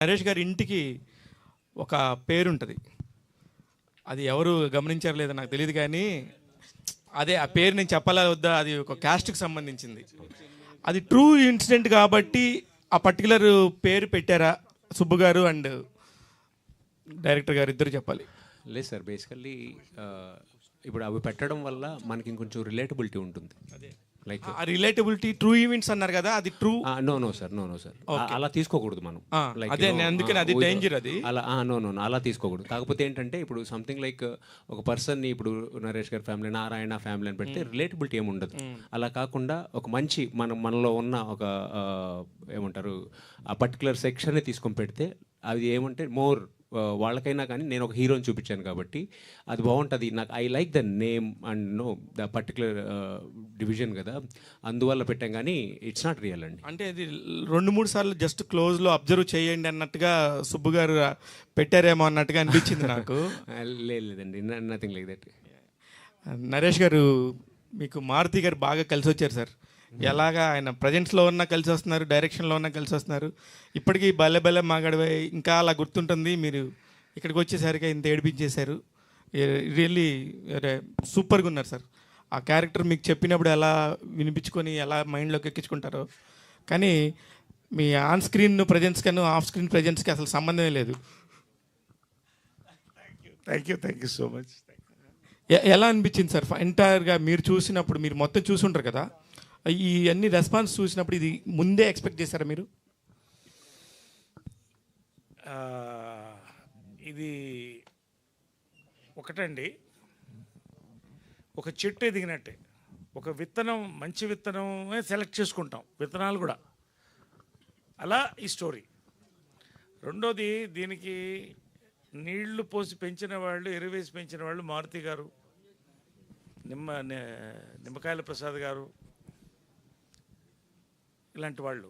నరేష్ గారి ఇంటికి ఒక పేరుంటుంది. అది ఎవరు గమనించారో లేదో నాకు తెలియదు, కానీ అదే ఆ పేరు నేను చెప్పాలా వద్దా, అది ఒక క్యాస్ట్కి సంబంధించింది. అది ట్రూ ఇన్సిడెంట్ కాబట్టి ఆ పర్టికులర్ పేరు పెట్టారా సుబ్బు గారు అండ్ డైరెక్టర్ గారు ఇద్దరు చెప్పాలి. లేదు సార్, బేసికల్లీ ఇప్పుడు అవి పెట్టడం వల్ల మనకి ఇంకొంచెం రిలేటబిలిటీ ఉంటుంది. లైక్ ఆ రిలేటబిలిటీ ట్రూ ఈవెంట్స్ అన్నారు కదా, అది ట్రూ. నో సార్ అలా తీసుకోకూడదు మనం. అదే అందుకని అది డేంజర్. అది అలా నో అలా తీసుకోకూడదు. కాకపోతే ఏంటంటే ఇప్పుడు సంథింగ్ లైక్ ఒక పర్సన్ని ఇప్పుడు నరేష్ గారి ఫ్యామిలీ, నారాయణ ఫ్యామిలీ అని పెడితే రిలేటబిలిటీ ఏమి ఉండదు. అలా కాకుండా ఒక మంచి మనలో ఉన్న ఒక ఏమంటారు ఆ పర్టికులర్ సెక్షన్ని తీసుకొని పెడితే అది ఏమంటే మోర్ వాళ్ళకైనా కానీ నేను ఒక హీరోని చూపించాను కాబట్టి అది బాగుంటుంది. నాకు I like the name and know the particular division కదా, అందువల్ల పెట్టాం. కానీ ఇట్స్ నాట్ రియల్ అండి. అంటే ఇది 2-3 సార్లు జస్ట్ క్లోజ్లో అబ్జర్వ్ చేయండి అన్నట్టుగా సుబ్బు గారు పెట్టారేమో అన్నట్టుగా అనిపించింది నాకు. లేదండి, నథింగ్ లైక్ దట్. నరేష్ గారు మీకు మారుతి గారు బాగా కలిసి వచ్చారు సార్. ఎలాగా ఆయన ప్రజెంట్స్లో ఉన్న కలిసి వస్తున్నారు, డైరెక్షన్లో ఉన్న కలిసి వస్తున్నారు. ఇప్పటికీ బల్లె బల్లె మాగడవై ఇంకా అలా గుర్తుంటుంది. మీరు ఇక్కడికి వచ్చేసరికి ఇంత ఏడిపించేశారు. రియల్లీ సూపర్గా ఉన్నారు సార్. ఆ క్యారెక్టర్ మీకు చెప్పినప్పుడు ఎలా వినిపించుకొని ఎలా మైండ్లోకి ఎక్కించుకుంటారో, కానీ మీ ఆన్ స్క్రీన్ ప్రజెన్స్ కన్నా ఆఫ్ స్క్రీన్ ప్రజెన్స్కి అసలు సంబంధమే లేదు. Thank you so much. ఎలా అనిపించింది సార్ ఎంటైర్గా మీరు చూసినప్పుడు? మీరు మొత్తం చూసి ఉంటారు కదా, ఈ అన్ని రెస్పాన్స్ చూసినప్పుడు ఇది ముందే ఎక్స్పెక్ట్ చేశారా మీరు? ఇది ఒకటండి, ఒక చెట్టు ఎదిగినట్టే. ఒక విత్తనం, మంచి విత్తనమే సెలెక్ట్ చేసుకుంటాం, విత్తనాలు కూడా అలా ఈ స్టోరీ. రెండోది, దీనికి నీళ్లు పోసి పెంచిన వాళ్ళు, ఎరువేసి పెంచిన వాళ్ళు మారుతి గారు, నిమ్మకాయల ప్రసాద్ గారు, ఇలాంటి వాళ్ళు.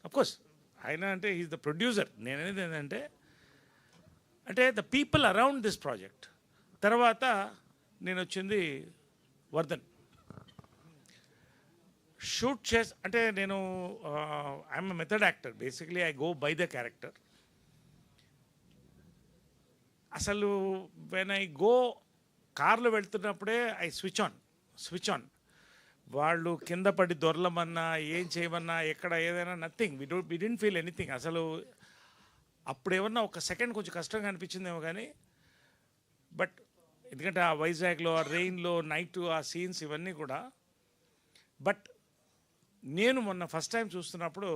అఫ్కోర్స్ ఆయన అంటే ఈజ్ ద ప్రొడ్యూసర్. నేననేది ఏంటంటే the people around this project. తర్వాత నేను వచ్చింది వర్ధన్ షూట్ చేసి, అంటే నేను I'm a method actor. Basically I go by the character. అసలు వెన్ ఐ గో కార్లో వెళ్తున్నప్పుడే ఐ స్విచ్ ఆన్. వాళ్ళు కింద పడి దొరలమన్నా, ఏం చేయమన్నా, ఎక్కడ ఏదైనా nothing, we didn't feel anything. అసలు అప్పుడు ఏమన్నా ఒక సెకండ్ కొంచెం కష్టంగా అనిపించిందేమో, కానీ బట్ ఎందుకంటే ఆ వైజాగ్లో ఆ రెయిన్లో నైట్ ఆ సీన్స్ ఇవన్నీ కూడా. బట్ నేను మొన్న ఫస్ట్ టైం చూస్తున్నప్పుడు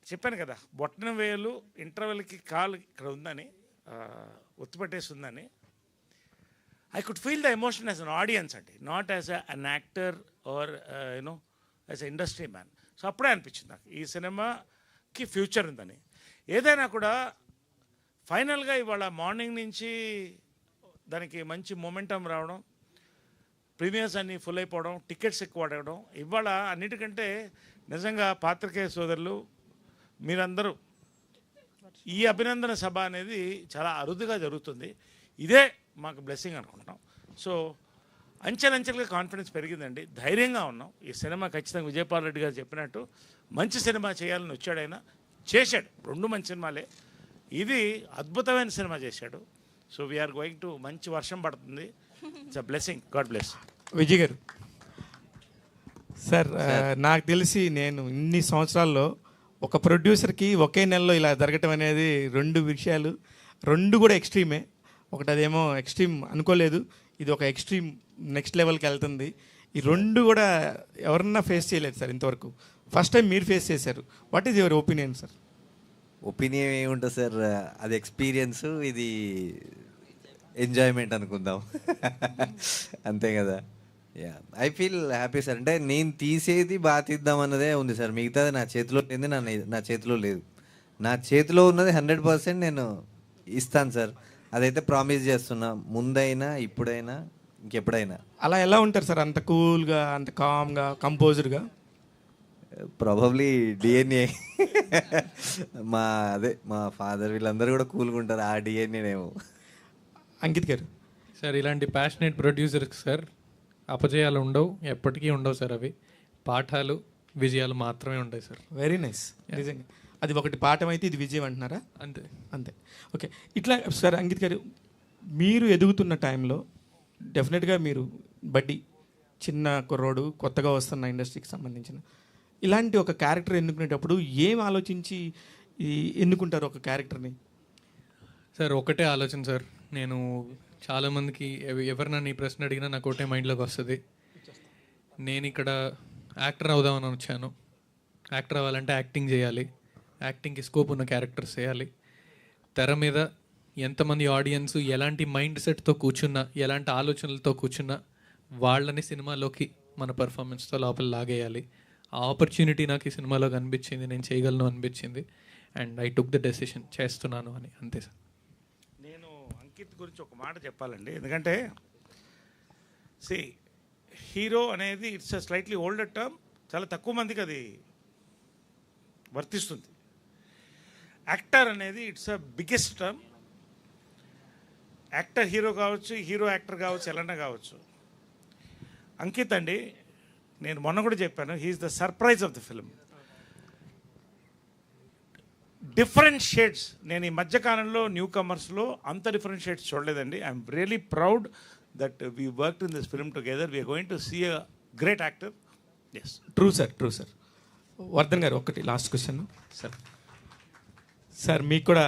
చెప్పాను కదా, బొట్టన వేలు ఇంటర్వెల్కి కాలు ఇక్కడ ఉందని, ఒత్తుపట్టేసి ఉందని. I could feel the emotion as an audience అండి, not as an actor or as a industry man. So అప్పుడే అనిపించింది నాకు ఈ సినిమాకి ఫ్యూచర్ ఉందని. ఏదైనా కూడా ఫైనల్గా ఇవాళ మార్నింగ్ నుంచి దానికి మంచి మొమెంటం రావడం, ప్రీమియర్స్ అన్నీ ఫుల్ అయిపోవడం, టికెట్స్ ఎక్కువ అడగడం. ఇవాళ అన్నిటికంటే నిజంగా పాత్రికేయ సోదరులు మీరందరూ, ఈ అభినందన సభ అనేది చాలా అరుదుగా జరుగుతుంది. ఇదే మాకు బ్లెస్సింగ్ అనుకుంటున్నాం. సో అంచెలంచెలుగా కాన్ఫిడెన్స్ పెరిగిందండి, ధైర్యంగా ఉన్నాం. ఈ సినిమా ఖచ్చితంగా విజయపాల్ రెడ్డి గారు చెప్పినట్టు మంచి సినిమా చేయాలని వచ్చాడైనా, చేశాడు. 2 మంచి సినిమాలే, ఇది అద్భుతమైన సినిమా చేశాడు. సో వీఆర్ గోయింగ్ టు, మంచి వర్షం పడుతుంది. It's a blessing, God bless. Vijay గారు సార్, నాకు తెలిసి నేను ఇన్ని సంవత్సరాల్లో ఒక ప్రొడ్యూసర్కి ఒకే నెలలో ఇలా జరగటం అనేది 2 విషయాలు, 2 కూడా ఎక్స్ట్రీమే. ఒకటి అదేమో ఎక్స్ట్రీమ్ అనుకోలేదు, ఇది ఒక ఎక్స్ట్రీమ్ నెక్స్ట్ లెవెల్కి వెళ్తుంది. ఈ 2 కూడా ఎవరన్నా ఫేస్ చేయలేదు సార్ ఇంతవరకు. ఫస్ట్ టైం మీరు ఫేస్ చేశారు. What is your opinion sir? Opinion ఏముంటుంది సార్, అది ఎక్స్పీరియన్స్, ఇది ఎంజాయ్మెంట్ అనుకుందాం. అంతే కదా. Yeah, I feel happy sir. అంటే నేను తీసేది బాగా తీద్దాం అన్నదే ఉంది సార్, మిగతాది నా చేతిలో లేని నా చేతిలో లేదు. నా చేతిలో ఉన్నది 100% నేను ఇస్తాను సార్. అదైతే ప్రామిస్ చేస్తున్నా, ముందైనా ఇప్పుడైనా ఇంకెప్పుడైనా. అలా ఎలా ఉంటారు సార్ అంత కూల్గా, అంత కామ్గా, కంపోజ్డ్గా? Probably DNA. మా ఫాదర్ వీళ్ళందరూ కూడా కూల్గా ఉంటారు, ఆ డిఎన్ఏనేమో. అంకిత్ గారు సార్, ఇలాంటి ప్యాషనేట్ ప్రొడ్యూసర్స్ సార్ అపజయాలు ఉండవు, ఎప్పటికీ ఉండవు సార్. అవి పాఠాలు, విజయాలు మాత్రమే ఉంటాయి సార్. Very nice. నిజంగా అది ఒకటి పాఠం అయితే ఇది విజయం అంటున్నారా? అంతే. అంతే. ఓకే. ఇట్లా సార్ అంకిత్ గారు, మీరు ఎదుగుతున్న టైంలో డెఫినెట్గా మీరు బడ్డీ చిన్న కుర్రోడు కొత్తగా వస్తున్న ఇండస్ట్రీకి సంబంధించిన ఇలాంటి ఒక క్యారెక్టర్ ఎన్నుకునేటప్పుడు ఏం ఆలోచించి ఎన్నుకుంటారు ఒక క్యారెక్టర్ని? సార్ ఒకటే ఆలోచన సార్. నేను చాలామందికి ఎవరు నన్ను ఈ ప్రశ్న అడిగినా నాకు ఒకటే మైండ్లోకి వస్తుంది. నేను ఇక్కడ యాక్టర్ అవుదామని వచ్చాను. యాక్టర్ అవ్వాలంటే యాక్టింగ్ చేయాలి. యాక్టింగ్కి స్కోప్ ఉన్న క్యారెక్టర్స్ చేయాలి. తెర మీద ఎంతమంది ఆడియన్స్ ఎలాంటి మైండ్ సెట్తో కూర్చున్నా, ఎలాంటి ఆలోచనలతో కూర్చున్నా వాళ్ళని సినిమాలోకి మన పర్ఫార్మెన్స్తో లోపల లాగేయాలి. ఆ ఆపర్చునిటీ నాకు ఈ సినిమాలో కనిపించింది, నేను చేయగలను అనిపించింది. And I took the decision, చేస్తున్నాను అని. అంతే సార్. నేను అంకిత్ గురించి ఒక మాట చెప్పాలండి. ఎందుకంటే హీరో అనేది it's a slightly older term, చాలా తక్కువ మందికి అది వర్తిస్తుంది. యాక్టర్ అనేది it's a biggest term. Actor hero కావచ్చు, హీరో యాక్టర్ కావచ్చు, ఎలాంటి కావచ్చు. అంకిత్ అండి, నేను మొన్న కూడా చెప్పాను, he's the surprise of the film. Different shades, నేను ఈ మధ్యకాలంలో న్యూ కమర్స్లో అంత డిఫరెంట్ షేడ్స్ చూడలేదండి. I'm really proud that we work in this film together. We're going to see a great actor. Yes, true sir. Vardhan గారు, ఒకటి last question sir. Sir మీకు కూడా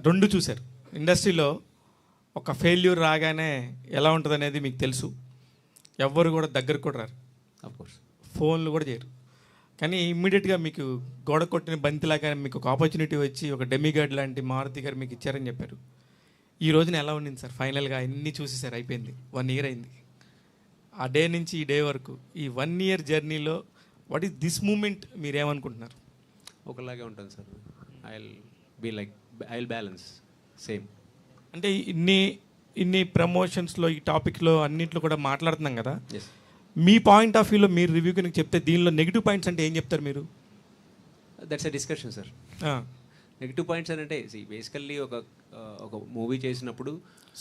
రెండు చూశారు. ఇండస్ట్రీలో ఒక ఫెయిల్యూర్ రాగానే ఎలా ఉంటుంది అనేది మీకు తెలుసు. ఎవ్వరు కూడా దగ్గరకు కూడా రారు, అఫ్కోర్స్ ఫోన్లు కూడా చేయరు. కానీ ఇమ్మీడియట్గా మీకు గోడ కొట్టిన బంతిలాగా మీకు ఒక ఆపర్చునిటీ వచ్చి ఒక డెమిగాడ్ లాంటి మారుతి గారు మీకు ఇచ్చారని చెప్పారు. ఈ రోజున ఎలా ఉండింది సార్? ఫైనల్గా అన్నీ చూసేసారు, అయిపోయింది, 1 year అయింది. ఆ డే నుంచి ఈ డే వరకు ఈ 1 year జర్నీలో వాట్ ఈస్ దిస్ మూమెంట్ మీరేమనుకుంటున్నారు? ఒకలాగే ఉంటుంది sir. I will balance same. అంటే ఇన్ని ప్రమోషన్స్లో ఈ టాపిక్లో అన్నింటిలో కూడా మాట్లాడుతున్నాం కదా, ఎస్. మీ పాయింట్ ఆఫ్ వ్యూలో మీరు రివ్యూ కనుక చెప్తే దీనిలో నెగిటివ్ పాయింట్స్ అంటే ఏం చెప్తారు మీరు? That's a discussion sir. Negative points అని అంటే బేసికల్లీ ఒక మూవీ చేసినప్పుడు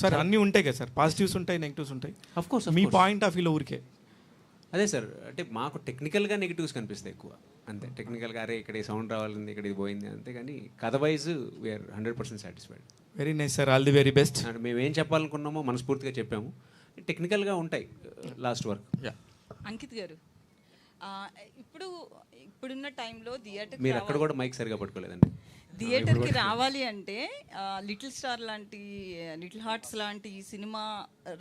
సార్ అన్నీ ఉంటాయి కదా సార్, పాజిటివ్స్ ఉంటాయి, నెగిటివ్స్ ఉంటాయి. అఫ్కోర్స్ మీ పాయింట్ ఆఫ్ వ్యూలో ఊరికే అదే సార్. అంటే మాకు టెక్నికల్గా నెగిటివ్స్ కనిపిస్తాయి ఎక్కువ, అంతే. టెక్నికల్గా అరే ఇక్కడ ఈ సౌండ్ రావాలింది, ఇక్కడ ఇది పోయింది, అంతే. కానీ కథ wise we're 100% satisfied. Very nice sir, all the very best. And మేము ఏం చెప్పాలనుకున్నామో మనస్ఫూర్తిగా చెప్పాము. టెక్నికల్గా ఉంటాయి లాస్ట్ వర్క్. అంకిత్ గారు, ఇప్పుడున్న టైంలో మీరు అక్కడ కూడా మైక్ సరిగా పట్టుకోలేదండి. థియేటర్కి రావాలి అంటే లిటిల్ స్టార్ లాంటి, లిటిల్ హార్ట్స్ లాంటి సినిమా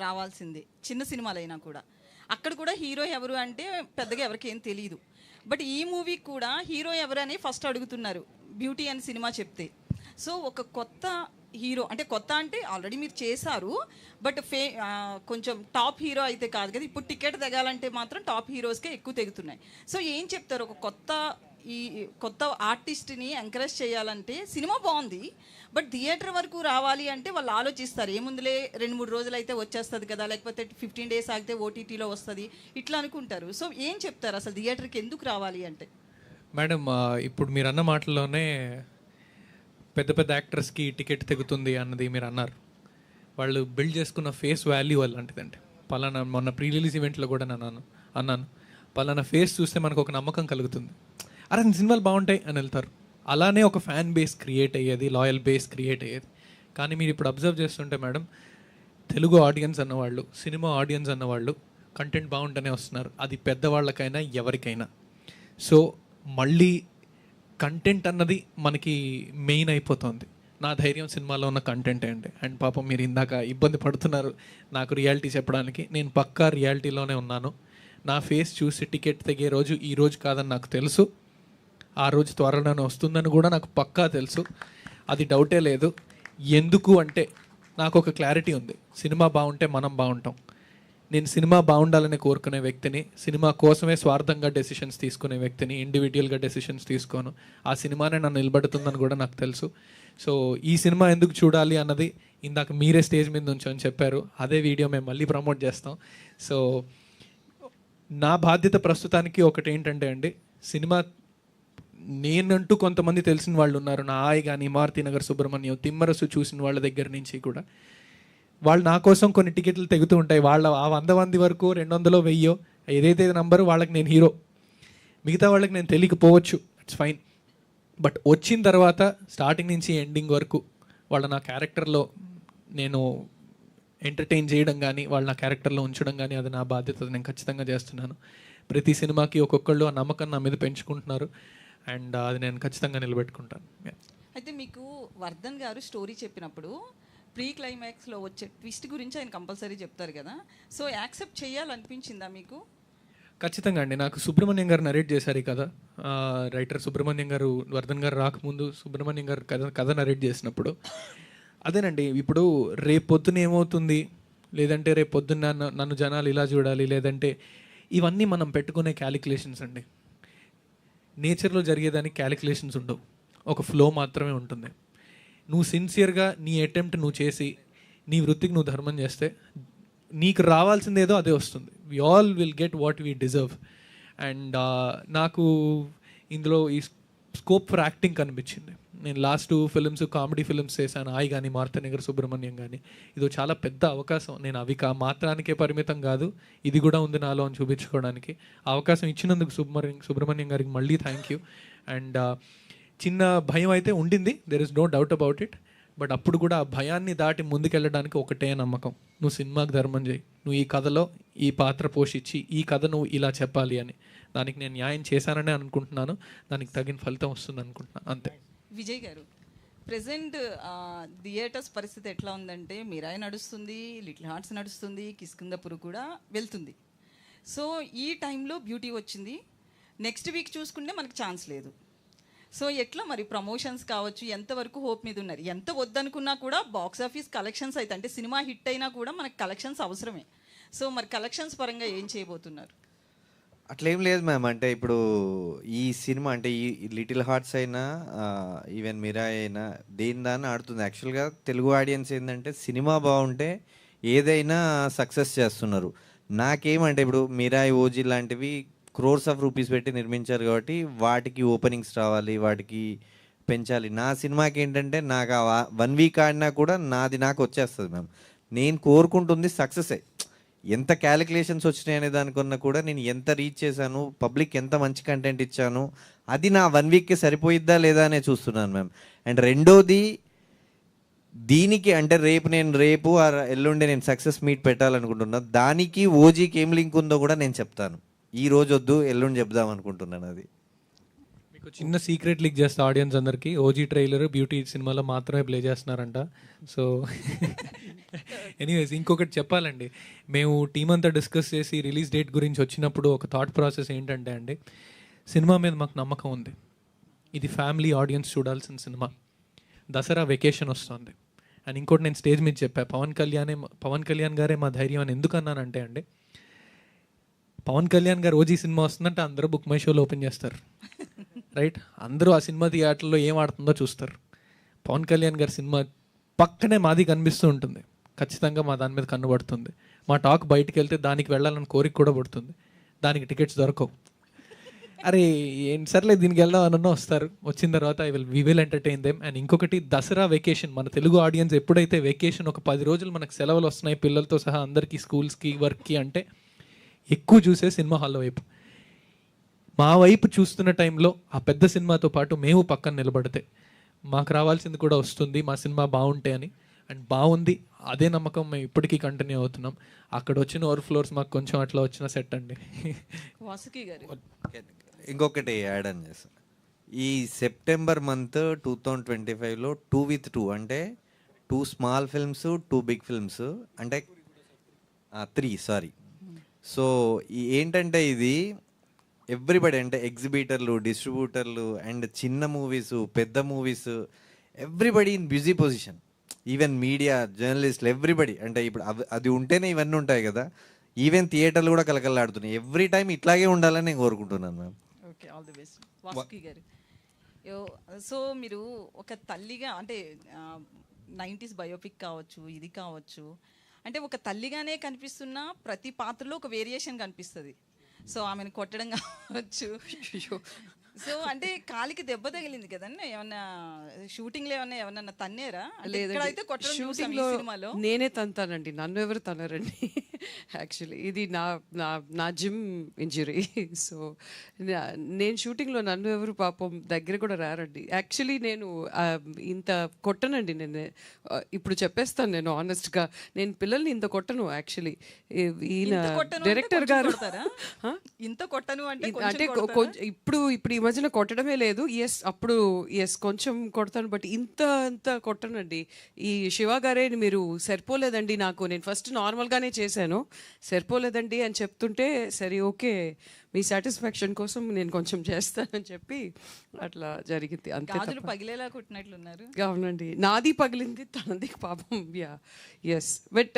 రావాల్సిందే, చిన్న సినిమాలైనా కూడా. అక్కడ కూడా హీరో ఎవరు అంటే పెద్దగా ఎవరికి ఏం తెలియదు. బట్ ఈ మూవీకి కూడా హీరో ఎవరు అని ఫస్ట్ అడుగుతున్నారు బ్యూటీ అని సినిమా చెప్తే. సో ఒక కొత్త హీరో, అంటే కొత్త అంటే ఆల్రెడీ మీరు చేశారు, బట్ కొంచెం టాప్ హీరో అయితే కాదు కదా. ఇప్పుడు టికెట్ తెగాలంటే మాత్రం టాప్ హీరోస్కే ఎక్కువ తెగుతున్నాయి. సో ఏం చెప్తారు? ఒక కొత్త ఆర్టిస్ట్ని ఎంకరేజ్ చేయాలంటే సినిమా బాగుంది, బట్ థియేటర్ వరకు రావాలి అంటే వాళ్ళు ఆలోచిస్తారు, ఏముందులే 2-3 రోజులు అయితే వచ్చేస్తుంది కదా, లేకపోతే 15 days ఆగితే ఓటీటీలో వస్తుంది, ఇట్లా అనుకుంటారు. సో ఏం చెప్తారు అసలు థియేటర్కి ఎందుకు రావాలి అంటే? మేడం, ఇప్పుడు మీరు అన్న మాటల్లోనే పెద్ద పెద్ద యాక్టర్స్కి టికెట్ తెగుతుంది అన్నది మీరు అన్నారు. వాళ్ళు బిల్డ్ చేసుకున్న ఫేస్ వాల్యూ అలాంటిదండి. పలానా మొన్న ప్రీ రిలీజ్ ఈవెంట్లో కూడా అన్నాను, పలానా ఫేస్ చూస్తే మనకు ఒక నమ్మకం కలుగుతుంది, అరే సినిమాలు బాగుంటాయి అని వెళ్తారు. అలానే ఒక ఫ్యాన్ బేస్ క్రియేట్ అయ్యేది, లాయల్ బేస్ క్రియేట్ అయ్యేది. కానీ మీరు ఇప్పుడు అబ్జర్వ్ చేస్తుంటే మేడం, తెలుగు ఆడియన్స్ అన్నవాళ్ళు, సినిమా ఆడియన్స్ అన్నవాళ్ళు కంటెంట్ బాగుంటూనే వస్తున్నారు, అది పెద్దవాళ్ళకైనా ఎవరికైనా. సో మళ్ళీ కంటెంట్ అన్నది మనకి మెయిన్ అయిపోతుంది. నా ధైర్యం సినిమాలో ఉన్న కంటెంటే అండి. అండ్ పాపం మీరు ఇందాక ఇబ్బంది పడుతున్నారు నాకు రియాలిటీ చెప్పడానికి. నేను పక్కా రియాలిటీలోనే ఉన్నాను. నా ఫేస్ చూసి టికెట్ తెగే రోజు ఈ రోజు కాదని నాకు తెలుసు. ఆ రోజు త్వరలోనే వస్తుందని కూడా నాకు పక్కా తెలుసు, అది డౌటే లేదు. ఎందుకు అంటే నాకు ఒక క్లారిటీ ఉంది, సినిమా బాగుంటే మనం బాగుంటాం. నేను సినిమా బాగుండాలని కోరుకునే వ్యక్తిని, సినిమా కోసమే స్వార్థంగా డెసిషన్స్ తీసుకునే వ్యక్తిని, ఇండివిజువల్గా డెసిషన్స్ తీసుకోను. ఆ సినిమానే నన్ను నిలబెడుతుందని కూడా నాకు తెలుసు. సో ఈ సినిమా ఎందుకు చూడాలి అన్నది ఇందాక మీరే స్టేజ్ మీద నుంచొని చెప్పారు, అదే వీడియో మేము మళ్ళీ ప్రమోట్ చేస్తాం. సో నా బాధ్యత ప్రస్తుతానికి ఒకటి ఏంటంటే అండి, సినిమా నేనంటూ కొంతమంది తెలిసిన వాళ్ళు ఉన్నారు, నా ఆయి కానీ, మారుతినగర్ సుబ్రహ్మణ్యం, తిమ్మరసు చూసిన వాళ్ళ దగ్గర నుంచి కూడా వాళ్ళు నా కోసం కొన్ని టికెట్లు తెగుతూ ఉంటాయి. వాళ్ళ ఆ 100 మంది వరకు 200, 1000 ఏదైతే నంబరు వాళ్ళకి నేను హీరో, మిగతా వాళ్ళకి నేను తెలియకపోవచ్చు, ఇట్స్ ఫైన్. బట్ వచ్చిన తర్వాత స్టార్టింగ్ నుంచి ఎండింగ్ వరకు వాళ్ళ నా క్యారెక్టర్లో నేను ఎంటర్టైన్ చేయడం కానీ వాళ్ళ నా క్యారెక్టర్లో ఉంచడం కానీ అది నా బాధ్యత, నేను ఖచ్చితంగా చేస్తున్నాను. ప్రతి సినిమాకి ఒక్కొక్కళ్ళు ఆ నమ్మకం నా మీద పెంచుకుంటున్నారు అండ్ అది నేను ఖచ్చితంగా నిలబెట్టుకుంటాను. అయితే మీకు వర్ధన్ గారు స్టోరీ చెప్పినప్పుడు ప్రీ క్లైమాక్స్లో వచ్చే ట్విస్ట్ గురించి ఆయన కంపల్సరీ చెప్తారు కదా, సో యాక్సెప్ట్ చేయాలనిపించిందా మీకు? ఖచ్చితంగా అండి. నాకు సుబ్రహ్మణ్యం గారు నరేట్ చేశారు ఈ కథ. రైటర్ సుబ్రహ్మణ్యం గారు వర్ధన్ గారు రాకముందు సుబ్రహ్మణ్యం గారు కథ నరేట్ చేసినప్పుడు అదేనండి, ఇప్పుడు రేపు పొద్దున ఏమవుతుంది, లేదంటే రేపు పొద్దున్న నన్ను జనాలు ఇలా చూడాలి, లేదంటే ఇవన్నీ మనం పెట్టుకునే క్యాలిక్యులేషన్స్ అండి. నేచర్లో జరిగేదానికి క్యాలిక్యులేషన్స్ ఉండవు, ఒక ఫ్లో మాత్రమే ఉంటుంది. నువ్వు సిన్సియర్గా నీ అటెంప్ట్ నువ్వు చేసి నీ వృత్తికి నువ్వు ధర్మం చేస్తే నీకు రావాల్సిందేదో అదే వస్తుంది. We all will get what we deserve. And నాకు ఇందులో ఈ స్కోప్ ఫర్ యాక్టింగ్ కనిపించింది. నేను లాస్ట్ 2 ఫిల్మ్స్ కామెడీ ఫిల్మ్స్ చేశాను, ఆయి కానీ మార్తనగర్ సుబ్రహ్మణ్యం కానీ. ఇదో చాలా పెద్ద అవకాశం. నేను అవి మాత్రానికే పరిమితం కాదు, ఇది కూడా ఉంది నాలో అని చూపించుకోవడానికి. ఆ అవకాశం ఇచ్చినందుకు సుబ్రహ్మణ్యం గారికి మళ్ళీ థ్యాంక్ యూ. అండ్ చిన్న భయం అయితే ఉండింది, there is no doubt about it. But అప్పుడు కూడా ఆ భయాన్ని దాటి ముందుకెళ్ళడానికి ఒకటే నమ్మకం, నువ్వు సినిమాకి ధర్మం చేయి, నువ్వు ఈ కథలో ఈ పాత్ర పోషించి ఈ కథ నువ్వు ఇలా చెప్పాలి అని. దానికి నేను న్యాయం చేశాననే అనుకుంటున్నాను, దానికి తగిన ఫలితం వస్తుంది అనుకుంటున్నాను, అంతే. విజయ్ గారు, ప్రజెంట్ థియేటర్స్ పరిస్థితి ఎట్లా ఉందంటే మిరాయి నడుస్తుంది, లిటిల్ హార్ట్స్ నడుస్తుంది, కిష్కింధపురం కూడా వెళ్తుంది. సో ఈ టైంలో బ్యూటీ వచ్చింది, నెక్స్ట్ వీక్ చూసుకుంటే మనకు ఛాన్స్ లేదు. సో ఎట్లా మరి ప్రమోషన్స్ కావచ్చు, ఎంతవరకు హోప్ మీద ఉన్నారు? ఎంత వద్దనుకున్నా కూడా బాక్స్ ఆఫీస్ కలెక్షన్స్ అయితే, అంటే సినిమా హిట్ అయినా కూడా మనకు కలెక్షన్స్ అవసరమే. సో మరి కలెక్షన్స్ పరంగా ఏం చేయబోతున్నారు? అట్లేం లేదు మ్యామ్. అంటే ఇప్పుడు ఈ సినిమా అంటే ఈ లిటిల్ హార్ట్స్ అయినా ఈవెన్ మిరాయ్ అయినా దాన్ని ఆడుతుంది. యాక్చువల్గా తెలుగు ఆడియన్స్ ఏంటంటే సినిమా బాగుంటే ఏదైనా సక్సెస్ చేస్తున్నారు. నాకేమంటే ఇప్పుడు మిరాయ్, ఓజీ లాంటివి క్రోర్స్ ఆఫ్ రూపీస్ పెట్టి నిర్మించారు కాబట్టి వాటికి ఓపెనింగ్స్ రావాలి, వాటికి పెంచాలి. నా సినిమాకి ఏంటంటే నాకు 1 వీక్ ఆడినా కూడా నాకు వచ్చేస్తుంది మ్యామ్. నేను కోరుకుంటుంది సక్సెసే. ఎంత క్యాలిక్యులేషన్స్ వచ్చినాయి అనే దానికన్నా కూడా నేను ఎంత రీచ్ చేశాను, పబ్లిక్ ఎంత మంచి కంటెంట్ ఇచ్చాను, అది నా 1 వీక్కి సరిపోయిద్దా లేదా అనే చూస్తున్నాను మ్యామ్. అండ్ రెండోది, దీనికి అంటే రేపు ఎల్లుండే నేను సక్సెస్ మీట్ పెట్టాలనుకుంటున్నా. దానికి ఓజీకి ఏం లింక్ ఉందో కూడా నేను చెప్తాను. ఈ రోజు వద్దు, ఎల్లుండి చెప్దాం అనుకుంటున్నాను. అది మీకు చిన్న సీక్రెట్ లీక్ చేస్తా ఆడియన్స్ అందరికీ, ఓజీ ట్రైలర్ బ్యూటీ సినిమాలో మాత్రమే ప్లే చేస్తున్నారంట. సో ఎనీవేస్, ఇంకొకటి చెప్పాలండి, మేము టీం అంతా డిస్కస్ చేసి రిలీజ్ డేట్ గురించి వచ్చినప్పుడు ఒక థాట్ ప్రాసెస్ ఏంటంటే అండి, సినిమా మీద మాకు నమ్మకం ఉంది, ఇది ఫ్యామిలీ ఆడియన్స్ చూడాల్సిన సినిమా, దసరా వెకేషన్ వస్తుంది. అండ్ ఇంకోటి నేను స్టేజ్ మీద చెప్పా, పవన్ కళ్యాణ్ గారే మా ధైర్యం అని. ఎందుకు అన్నానంటే అండి, పవన్ కళ్యాణ్ గారు ఓజీ సినిమా వస్తుందంటే అందరూ బుక్ మై షోలో ఓపెన్ చేస్తారు, రైట్? అందరూ ఆ సినిమా థియేటర్లో ఏం ఆడుతుందో చూస్తారు. పవన్ కళ్యాణ్ గారి సినిమా పక్కనే మాది కనిపిస్తూ ఉంటుంది, ఖచ్చితంగా మా దాని మీద కన్నుపడుతుంది. మా టాక్ బయటికి వెళ్తే దానికి వెళ్ళాలని కోరిక కూడా పడుతుంది, దానికి టికెట్స్ దొరకవు. అరే ఏంటి సర్లే దీనికి వెళ్దాం అన్న వస్తారు, వచ్చిన తర్వాత we will entertain them. And ఇంకొకటి, దసరా వెకేషన్, మన తెలుగు ఆడియన్స్ ఎప్పుడైతే వెకేషన్ ఒక 10 రోజులు మనకు సెలవులు వస్తున్నాయి పిల్లలతో సహా అందరికీ, స్కూల్స్కి, వర్క్కి, అంటే ఎక్కువ చూసే సినిమా హాల్ వైపు. మా వైపు చూస్తున్న టైంలో ఆ పెద్ద సినిమాతో పాటు మేము పక్కన నిలబడితే మాకు రావాల్సింది కూడా వస్తుంది, మా సినిమా బాగుంటే అని. అండ్ బాగుంది, అదే నమ్మకం మేము ఇప్పటికీ కంటిన్యూ అవుతున్నాం. అక్కడ వచ్చిన ఓవర్ఫ్లోర్స్ మాకు కొంచెం అట్లా వచ్చిన సెట్ అండి. వాసుకి గారు, ఇంకొకటి యాడ్ అని చేస్తాను. ఈ సెప్టెంబర్ మంత్ 2025లో 2 అంటే 2 స్మాల్ ఫిల్మ్స్, 2 బిగ్ ఫిల్మ్స్, అంటే 3 సారీ. సో ఏంటంటే ఇది ఎవ్రీబడి, అంటే ఎగ్జిబిటర్లు, డిస్ట్రిబ్యూటర్లు అండ్ చిన్న మూవీస్, పెద్ద movies, everybody in busy position, even media, జర్నలిస్టులు, ఎవ్రీబడి. అంటే ఇప్పుడు అది ఉంటేనే ఇవన్నీ ఉంటాయి కదా. ఈవెన్ థియేటర్లు కూడా కలకలాడుతున్నాయి. ఎవ్రీ టైం ఇట్లాగే ఉండాలని నేను కోరుకుంటున్నాను ma'am. Okay, all the best. Vasuki గారు, సో మీరు ఒక తల్లిగా, అంటే 90s బయోపిక్ కావచ్చు, ఇది కావచ్చు, అంటే ఒక తల్లిగానే కనిపిస్తున్న ప్రతి పాత్రలో ఒక వేరియేషన్ కనిపిస్తుంది. సో ఆమెను కొట్టడం కావచ్చు, సో అంటే కాలికి దెబ్బ తగిలింది కదండి, ఏమన్నా షూటింగ్ లో ఏమన్నా తన్నేరా? అంటే ఇక్కడైతే కొట్టడం చూసాం షూటింగ్ ఈ లో సినిమాలో. నేనే తంతానండి, నన్ను ఎవరు తనరండి. యాక్చువల్లీ ఇది నా నా నా జిమ్ ఇంజరీ. సో నేను షూటింగ్లో నన్ను ఎవరు పాపం దగ్గర కూడా రారండి. యాక్చువల్లీ నేను ఇంత కొట్టనండి. నేను ఇప్పుడు చెప్పేస్తాను, నేను ఆనెస్ట్గా నేను పిల్లల్ని ఇంత కొట్టను. యాక్చువల్లీ ఈయన ఇంత కొట్టను అంటే డైరెక్టర్ కొంచెం గారు కొడతారా? ఇంత కొట్టను అంటే అంటే కొంచెం కొడతారా? ఇప్పుడు ఈ మధ్యన కొట్టడమే లేదు. అప్పుడు కొంచెం కొడతాను, బట్ ఇంత కొట్టనండి. ఈ శివ గారే మీరు సరిపోలేదండి నాకు, నేను ఫస్ట్ నార్మల్గానే చేశాను, సరిపోలేదండి అని చెప్తుంటే సరే ఓకే మీ సాటిస్ఫాక్షన్ కోసం నేను కొంచెం చేస్తానని చెప్పి అట్లా జరిగింది అంతే. గాజులు పగిలేలా కుట్టినట్లున్నారు. అవునండి, నాది పగిలింది, తనది పాపం. ఎస్, బట్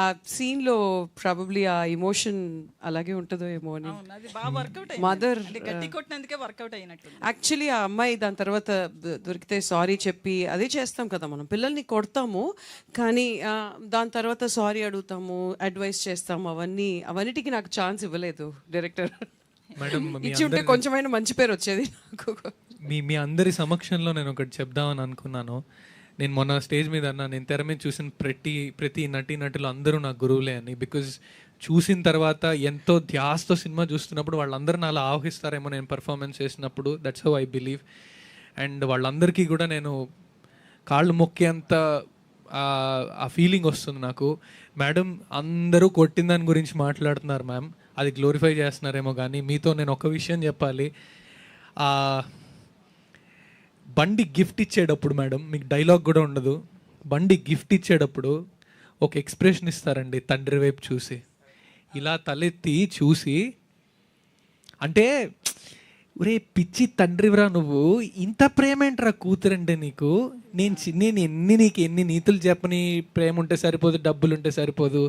ఆ సీన్లో ప్రాబబ్లీ ఆ ఇమోషన్ అలాగే ఉంటుందో ఏమో అని. అవును, అది బాగా వర్కౌట్ అయింది. మదర్ అంటే గట్టి కొట్టినందుకే వర్కౌట్ అయినట్లు. యాక్చువల్లీ ఆ అమ్మాయి దాని తర్వాత దొరికితే సారీ చెప్పి అదే చేస్తాం కదా మనం, పిల్లల్ని కొడతాము కానీ దాని తర్వాత సారీ అడుగుతాము, అడ్వైస్ చేస్తాము, అవన్నిటికీ నాకు ఛాన్స్ ఇవ్వలేదు డైరెక్టర్. మేడం ఇచ్చి ఉంటే కొంచెమైనా మంచి పేరు వచ్చేది నాకు. మీ అందరి సమక్షంలో నేను ఒకటి చెప్దామని అనుకున్నాను. నేను మొన్న స్టేజ్ మీద అన్నా, నేను తెర మీద చూసిన ప్రతి నటులు అందరూ నా గురువులే అని. బికాజ్ చూసిన తర్వాత ఎంతో ధ్యాసతో సినిమా చూస్తున్నప్పుడు వాళ్ళందరూ నాలా ఆవహిస్తారేమో నేను పర్ఫార్మెన్స్ చేసినప్పుడు. That's how I believe. And వాళ్ళందరికీ కూడా నేను కాళ్ళు మొక్కేంత ఆ ఫీలింగ్ వస్తుంది నాకు. మేడం అందరూ కొట్టిన దాని గురించి మాట్లాడుతున్నారు మ్యామ్, అది గ్లోరిఫై చేస్తున్నారేమో కానీ మీతో నేను ఒక విషయం చెప్పాలి. బండి గిఫ్ట్ ఇచ్చేటప్పుడు మేడం మీకు డైలాగ్ కూడా ఉండదు. బండి గిఫ్ట్ ఇచ్చేటప్పుడు ఒక ఎక్స్ప్రెషన్ ఇస్తారండి తండ్రి వైపు చూసి, ఇలా తలెత్తి చూసి, అంటే ఒరే పిచ్చి తండ్రివిరా నువ్వు, ఇంత ప్రేమ ఏంట్రా కూతురంటే నీకు, నేను ఎన్ని నీతులు చెప్పని, ప్రేమ ఉంటే సరిపోదు, డబ్బులు ఉంటే సరిపోదు,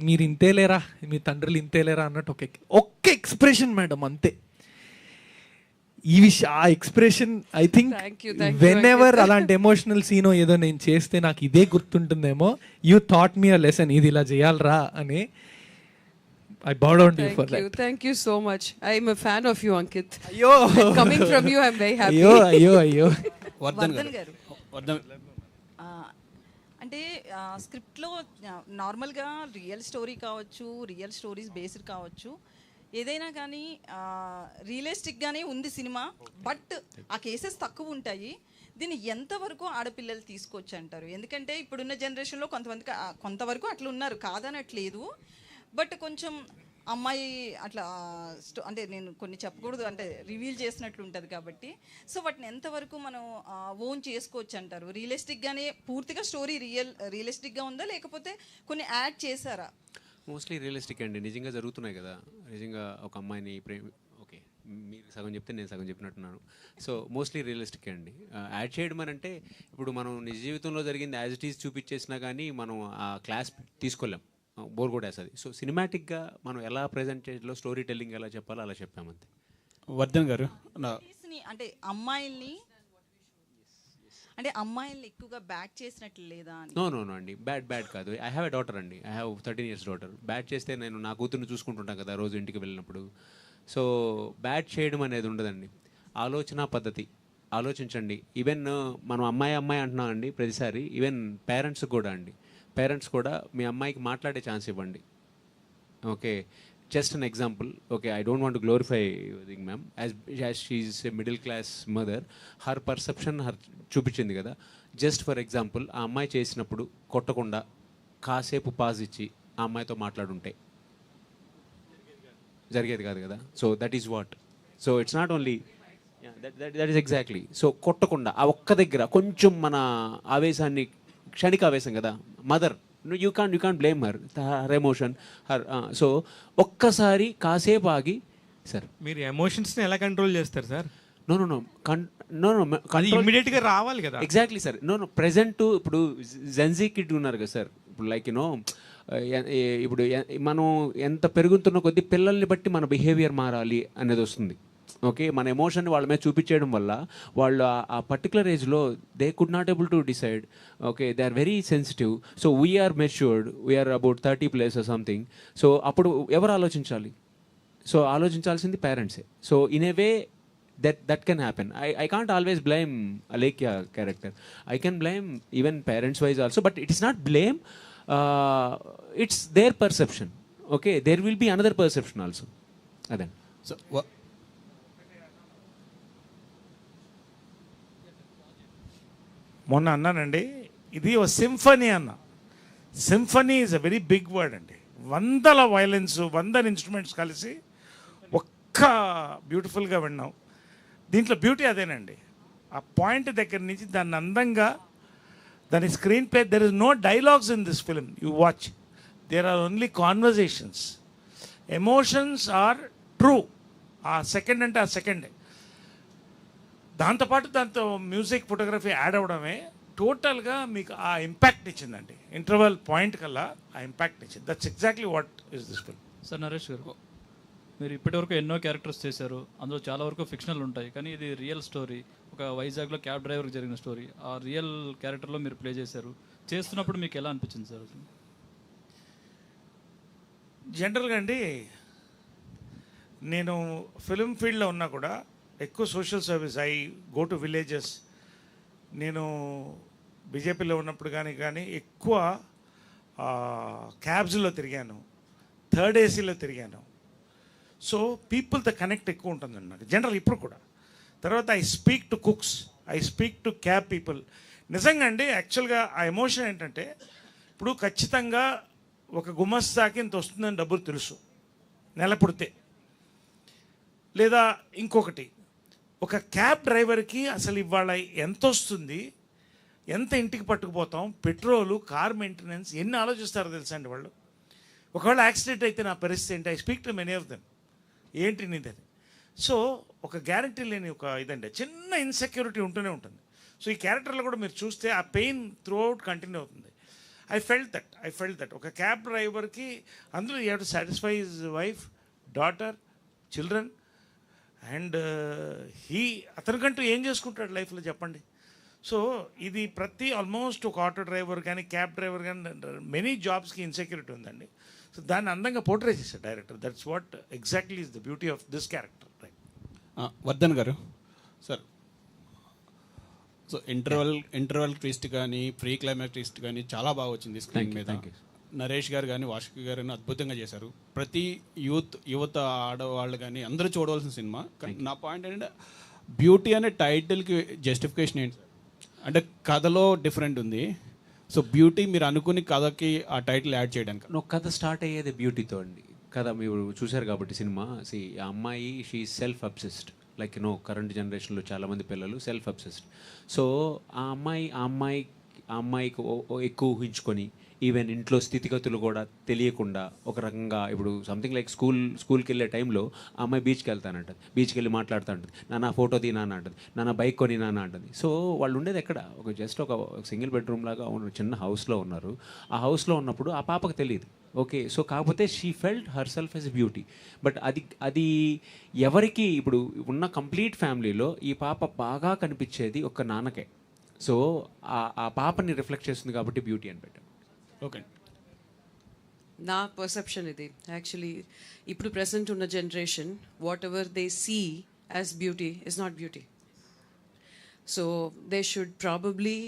మీరు ఇంతేలేరా, మీ తండ్రులు ఇంతేలేరా అన్నట్టు ఒక్క ఎక్స్ప్రెషన్ మేడం అంతే. ఈ ఆ expression I think whenever అలాంటి ఎమోషనల్ సీనో ఏదో నేను చేస్తే నాకు ఇదే గుర్తుంటుందేమో. You thought me a lesson, ఇది ఇలా చేయాలరా అని. I bow down to you for that. Thank you so much. I am a fan of you, Ankit. Ayyo. Coming from you, I am very happy. Ayyo. Vardhan గారు, అంటే స్క్రిప్ట్లో నార్మల్గా real story కావచ్చు, real stories based కావచ్చు, ఏదైనా కానీ రియలిస్టిక్గానే ఉంది cinema. But ఆ కేసెస్ తక్కువ ఉంటాయి. దీన్ని ఎంతవరకు ఆడపిల్లలు తీసుకోవచ్చు అంటారు? ఎందుకంటే ఇప్పుడున్న జనరేషన్లో కొంతవరకు అట్లా ఉన్నారు, కాదనట్లేదు. బట్ కొంచెం అమ్మాయి అట్లా అంటే నేను కొన్ని చెప్పకూడదు, అంటే రివీల్ చేసినట్లు ఉంటుంది కాబట్టి. సో వాటిని ఎంతవరకు మనం ఓన్ చేసుకోవచ్చు అంటారు? రియలిస్టిక్గానే పూర్తిగా స్టోరీ రియలిస్టిక్గా ఉందా, లేకపోతే కొన్ని యాడ్ చేశారా? మోస్ట్లీ రియలిస్టిక్ అండి. నిజంగా జరుగుతున్నాయి కదా, నిజంగా ఒక అమ్మాయిని ఓకే మీరు సగం చెప్తే నేను సగం చెప్పినట్టున్నాను. సో మోస్ట్లీ రియలిస్టిక్ అండి. యాడ్ చేయడం అని అంటే ఇప్పుడు మనం నిజ జీవితంలో జరిగింది యాజ్ ఇట్ ఈజ్ చూపించేసినా కానీ మనం ఆ క్లాస్ తీసుకోలేం, బోర్ కూడా వేస్తుంది. సో సినిమాటిక్గా మనం ఎలా ప్రజెంటేజ్లో స్టోరీ టెల్లింగ్ ఎలా చెప్పాలో అలా చెప్పామంతే. వర్ధన్ గారు, అంటే అమ్మాయిల్ని ఎక్కువగా బ్యాట్ చేసినట్లు లేదా అని? నో అండి, బ్యాడ్ కాదు. ఐ హ్యావ్ ఎ డాటర్ అండి, I have 13 years daughter. Bat చేస్తే నేను నా కూతుర్ని చూసుకుంటుంటాను కదా రోజు ఇంటికి వెళ్ళినప్పుడు. సో బ్యాట్ చేయడం అనేది ఉండదండి. ఆలోచన పద్ధతి ఆలోచించండి. ఈవెన్ మనం అమ్మాయి అంటున్నాం అండి ప్రతిసారి. ఈవెన్ పేరెంట్స్ కూడా అండి, పేరెంట్స్ కూడా మీ అమ్మాయికి మాట్లాడే ఛాన్స్ ఇవ్వండి. Okay, just an example. Okay, I don't want to glorify thing ma'am, as she's a middle class mother, her perception చూపించింది కదా. జస్ట్ ఫర్ ఎగ్జాంపుల్, ఆ అమ్మాయి చేసినప్పుడు కొట్టకుండా కాసేపు పాజ్ ఇచ్చి ఆ అమ్మాయితో మాట్లాడుంటే జరిగేది కాదు కదా. So that is what. So it's not only that is exactly. So కొట్టకుండా ఆ ఒక్క దగ్గర కొంచెం మన ఆవేశాన్ని, క్షణిక ఆవేశం కదా mother, you can't blame her emotion so ఒక్కసారి కాసేపు ఆగి, సార్ మీరు ఎమోషన్స్ని ఎలా కంట్రోల్ చేస్తారు సార్? నో ఇమ్మీడియట్గా రావాలి కదా. Exactly sir. ప్రెజెంట్ ఇప్పుడు జెన్జీ కిడ్ ఉన్నారు కదా సార్. ఇప్పుడు లైక్ ఇప్పుడు మనం ఎంత పెరుగుతున్న కొద్దీ పిల్లల్ని బట్టి మన బిహేవియర్ మారాలి అనేది వస్తుంది. ఓకే, మన ఎమోషన్ వాళ్ళ మీద చూపించేయడం వల్ల వాళ్ళు ఆ పర్టికులర్ ఏజ్లో they could not able to decide. Okay, they are very sensitive. So we're matured, we're about 30+ or something. So అప్పుడు ఎవరు ఆలోచించాలి? సో ఆలోచించాల్సింది పేరెంట్సే. So in a way that can happen. I can't always blame Alekia character. I can blame even parents wise also, but it is not blame. It's their perception. Okay, there will be another perception also. Adan. So మొన్న అన్నానండి, ఇది ఓ symphony అన్న. Symphony is a very big word అండి. వందల violence, 100 instruments కలిసి ఒక్క బ్యూటిఫుల్గా విన్నాం. దీంట్లో బ్యూటీ అదేనండి, ఆ పాయింట్ దగ్గర నుంచి దాన్ని అందంగా, దాని screenplay, there is no dialogues in this film. You watch, there are only conversations. Emotions are true. ఆ సెకండ్ అంటే ఆ సెకండే. దాంతోపాటు దాంతో మ్యూజిక్, ఫోటోగ్రఫీ యాడ్ అవ్వడమే టోటల్గా మీకు ఆ ఇంపాక్ట్ ఇచ్చిందండి. ఇంటర్వల్ పాయింట్ కల్లా ఆ ఇంపాక్ట్ ఇచ్చింది. That's exactly what is this film. Sir Naresh గారు, మీరు ఇప్పటివరకు ఎన్నో క్యారెక్టర్స్ చేశారు, అందులో చాలా వరకు ఫిక్షనల్ ఉంటాయి, కానీ ఇది రియల్ స్టోరీ. ఒక వైజాగ్లో క్యాబ్ డ్రైవర్కి జరిగిన స్టోరీ, ఆ రియల్ క్యారెక్టర్లో మీరు ప్లే చేశారు. చేస్తున్నప్పుడు మీకు ఎలా అనిపించింది సార్? జనరల్గా అండి, నేను ఫిలిం ఫీల్డ్లో ఉన్నా కూడా ఎక్కువ social service, I go to villages. నేను బీజేపీలో ఉన్నప్పుడు కానీ ఎక్కువ క్యాబ్స్లో తిరిగాను, థర్డ్ ఏసీలో తిరిగాను. సో పీపుల్తో కనెక్ట్ ఎక్కువ ఉంటుందండి నాకు జనరల్ ఇప్పుడు కూడా. తర్వాత I speak to cooks, I speak to cab people. నిజంగా అండి, యాక్చువల్గా ఆ ఎమోషన్ ఏంటంటే, ఇప్పుడు ఖచ్చితంగా ఒక గుమస్తాకి ఇంత వస్తుందని డబ్బులు తెలుసు నెల పుడితే. లేదా ఇంకొకటి, ఒక క్యాబ్ డ్రైవర్కి అసలు ఇవాళ ఎంత వస్తుంది, ఎంత ఇంటికి పట్టుకుపోతాం, పెట్రోలు, కార్ మెయింటెనెన్స్, ఎన్ని ఆలోచిస్తారో తెలుసా అండి వాళ్ళు. ఒకవేళ యాక్సిడెంట్ అయితే నా పరిస్థితి ఏంటి? I speak to many of them. ఏంటి నీదని. సో ఒక గ్యారంటీ లేని ఒక ఇదండి, చిన్న ఇన్సెక్యూరిటీ ఉంటూనే ఉంటుంది. సో ఈ క్యారెక్టర్లో కూడా మీరు చూస్తే ఆ పెయిన్ త్రూ అవుట్ కంటిన్యూ అవుతుంది. ఐ ఫెల్ట్ దట్ ఒక క్యాబ్ డ్రైవర్కి అందులో you have to satisfy his wife, daughter, children, and అతనికంటూ ఏం చేసుకుంటాడు లైఫ్లో చెప్పండి. సో ఇది ప్రతి ఆల్మోస్ట్ ఒక ఆటో డ్రైవర్ కానీ క్యాబ్ డ్రైవర్ కానీ మెనీ జాబ్స్కి ఇన్సెక్యూరిటీ ఉందండి. సో దాన్ని అందంగా పోర్ట్రే చేశాడు director. That's what exactly is the beauty of this character. Right. Vardhan గారు సార్, సో ఇంటర్వల్ ట్విస్ట్ కానీ ప్రీ క్లైమాక్స్ ట్విస్ట్ కానీ చాలా బాగా వచ్చింది స్క్రీన్ మీద. నరేష్ గారు కానీ వాషిక్ గారు కానీ అద్భుతంగా చేశారు. ప్రతి యువత ఆడవాళ్ళు కానీ అందరూ చూడవలసిన సినిమా. నా పాయింట్ ఏంటంటే, బ్యూటీ అనే టైటిల్కి జస్టిఫికేషన్ ఏంటి అంటే, కథలో డిఫరెంట్ ఉంది. సో బ్యూటీ మీరు అనుకుని కథకి ఆ టైటిల్ యాడ్ చేయడానికి. నువ్వు కథ స్టార్ట్ అయ్యేది బ్యూటీతో అండి. కథ మీరు చూశారు కాబట్టి సినిమా. ఆ అమ్మాయి she self obsessed, like current జనరేషన్లో చాలామంది పిల్లలు సెల్ఫ్ అబ్సెస్డ్. సో ఆ అమ్మాయికి ఎక్కువ ఊహించుకొని, ఈవెన్ ఇంట్లో స్థితిగతులు కూడా తెలియకుండా ఒక రకంగా, ఇప్పుడు సంథింగ్ లైక్ స్కూల్కి వెళ్ళే టైంలో ఆ అమ్మాయి బీచ్కి వెళ్తానంటది, బీచ్కి వెళ్ళి మాట్లాడుతూ ఉంటుంది, నాన్న ఫోటో తీ నాన్న అంటది, నాన్న బైక్ కొని నాన్న అంటది. సో వాళ్ళు ఉండేది ఎక్కడ, జస్ట్ ఒక సింగిల్ బెడ్రూమ్ లాగా చిన్న హౌస్లో ఉన్నారు. ఆ హౌస్లో ఉన్నప్పుడు ఆ పాపకు తెలియదు. ఓకే, సో కాకపోతే she felt herself as beauty. But అది ఎవరికి, ఇప్పుడు ఉన్న కంప్లీట్ ఫ్యామిలీలో ఈ పాప బాగా కనిపించేది ఒక నాన్నకే. సో ఆ పాపని రిఫ్లెక్ట్ చేస్తుంది కాబట్టి బ్యూటీ అని పెట్టాను. ఓకే, నా పర్సెప్షన్ ఇది. యాక్చువల్లీ ఇప్పుడు ప్రెసెంట్ ఉన్న generation, whatever they see as beauty is not beauty. So they should probably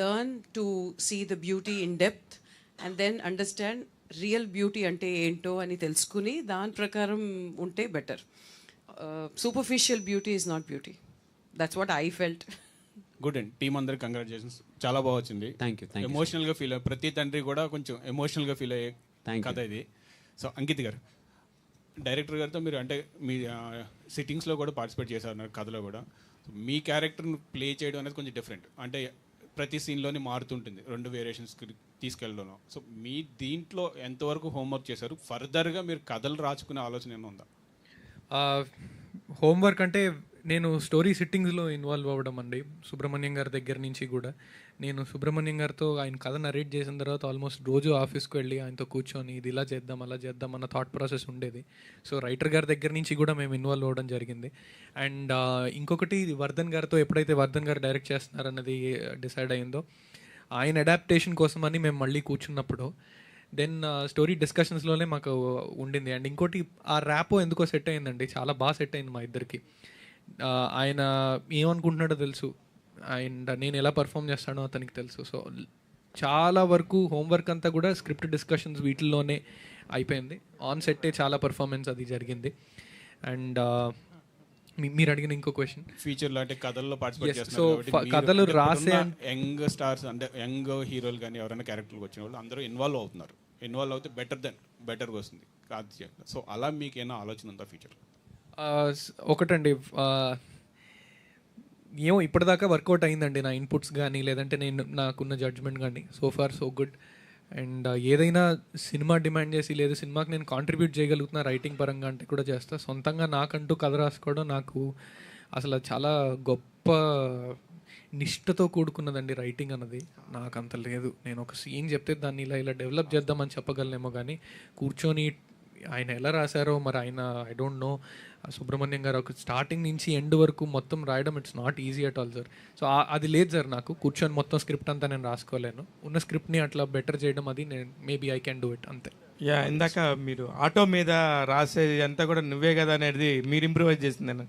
learn to see the beauty in depth and then understand real beauty అంటే ఏంటో అని తెలుసుకుని దాని ప్రకారం ఉంటే better. Superficial beauty is not beauty. That's what I felt. Good అండి. Team అందరికి congratulations, చాలా బాగా వచ్చింది. Thank you. ఎమోషనల్గా ఫీల్ అయ్యే ప్రతి తండ్రి కూడా కొంచెం ఎమోషనల్గా ఫీల్ అయ్యే కథ ఇది. సో అంకిత్ గారు, డైరెక్టర్ గారితో మీరు అంటే మీ సిట్టింగ్స్లో కూడా పార్టిసిపేట్ చేశారు కథలో కూడా. మీ క్యారెక్టర్ని ప్లే చేయడం అనేది కొంచెం డిఫరెంట్, అంటే ప్రతి సీన్లోని మారుతుంటుంది, 2 వేరియేషన్స్కి తీసుకెళ్ళడం. సో మీ దీంట్లో ఎంతవరకు హోంవర్క్ చేశారు? ఫర్దర్గా మీరు కథలు రాసుకునే ఆలోచన ఏమైనా ఉందా? హోంవర్క్ అంటే నేను స్టోరీ సిట్టింగ్స్లో ఇన్వాల్వ్ అవ్వడం అండి. సుబ్రహ్మణ్యం గారి దగ్గర నుంచి కూడా నేను సుబ్రహ్మణ్యం గారితో ఆయన కథ నరేట్ చేసిన తర్వాత ఆల్మోస్ట్ రోజు ఆఫీస్కి వెళ్ళి ఆయనతో కూర్చొని ఇది ఇలా చేద్దాం అలా చేద్దాం అన్న థాట్ ప్రాసెస్ ఉండేది. సో రైటర్ గారి దగ్గర నుంచి కూడా మేము ఇన్వాల్వ్ అవ్వడం జరిగింది. అండ్ ఇంకొకటి, వర్ధన్ గారితో ఎప్పుడైతే వర్ధన్ గారు డైరెక్ట్ చేస్తున్నారన్నది డిసైడ్ అయిందో, ఆయన అడాప్టేషన్ కోసం అని మేము మళ్ళీ కూర్చున్నప్పుడు దెన్ స్టోరీ డిస్కషన్స్లోనే మాకు ఉండింది. అండ్ ఇంకోటి, ఆ ర్యాపో ఎందుకో సెట్ అయిందండి, చాలా బాగా సెట్ అయింది మా ఇద్దరికి. ఆయన ఏమనుకుంటున్నాడో తెలుసు, అండ్ నేను ఎలా పర్ఫామ్ చేస్తానో అతనికి తెలుసు. సో చాలా వరకు హోంవర్క్ అంతా కూడా స్క్రిప్ట్ డిస్కషన్స్ వీటిల్లోనే అయిపోయింది. ఆన్ సెట్టే చాలా పర్ఫార్మెన్స్ అది జరిగింది. అండ్ మీరు అడిగిన ఇంకో క్వశ్చన్, ఫ్యూచర్లో అంటే కథల్లో పార్టిసిపేట్ Yes, చేస్తున్నారు so కాబట్టి కథలు రాసే యంగ్ స్టార్స్ అంటే యంగ్ హీరోలు కానీ ఎవరైనా క్యారెక్టర్కి వచ్చిన వాళ్ళు అందరూ ఇన్వాల్వ్ అవుతున్నారు. ఇన్వాల్వ్ అవుతే బెటర్గా వస్తుంది కాదు. సో అలా మీకు ఏమైనా ఆలోచన ఉందా ఫ్యూచర్? ఒకటండి, ఏమో ఇప్పటిదాకా వర్కౌట్ అయిందండి నా ఇన్పుట్స్ కానీ, లేదంటే నేను నాకున్న జడ్జ్మెంట్ కానీ. So far so good. And ఏదైనా సినిమా డిమాండ్ చేసి, లేదా సినిమాకి నేను కాంట్రిబ్యూట్ చేయగలుగుతున్నా రైటింగ్ పరంగా అంటే కూడా చేస్తా. సొంతంగా నాకంటూ కథ రాసుకోవడం నాకు అసలు చాలా గొప్ప నిష్ఠతో కూడుకున్నదండి రైటింగ్ అన్నది. నాకు అంత లేదు. నేను ఒక సీన్ చెప్తే దాన్ని ఇలా డెవలప్ చేద్దామని చెప్పగలనేమో, కానీ కూర్చొని ఆయన ఎలా రాశారో మరి ఆయన ఐ డోంట్ నో. సుబ్రహ్మణ్యం గారు ఒక స్టార్టింగ్ నుంచి ఎండ్ వరకు మొత్తం రాయడం it's not easy at all sir. So అది లేదు సార్ నాకు. కూర్చొని మొత్తం స్క్రిప్ట్ అంతా నేను రాసుకోలేను. ఉన్న స్క్రిప్ట్ని అట్లా బెటర్ చేయడం అది నేను maybe I can do it అంతే. యా, ఇందాక మీరు ఆటో మీద రాసేది అంతా కూడా నువ్వే కదా అనేది మీరు ఇంప్రూవైజ్ చేసింది అన్న.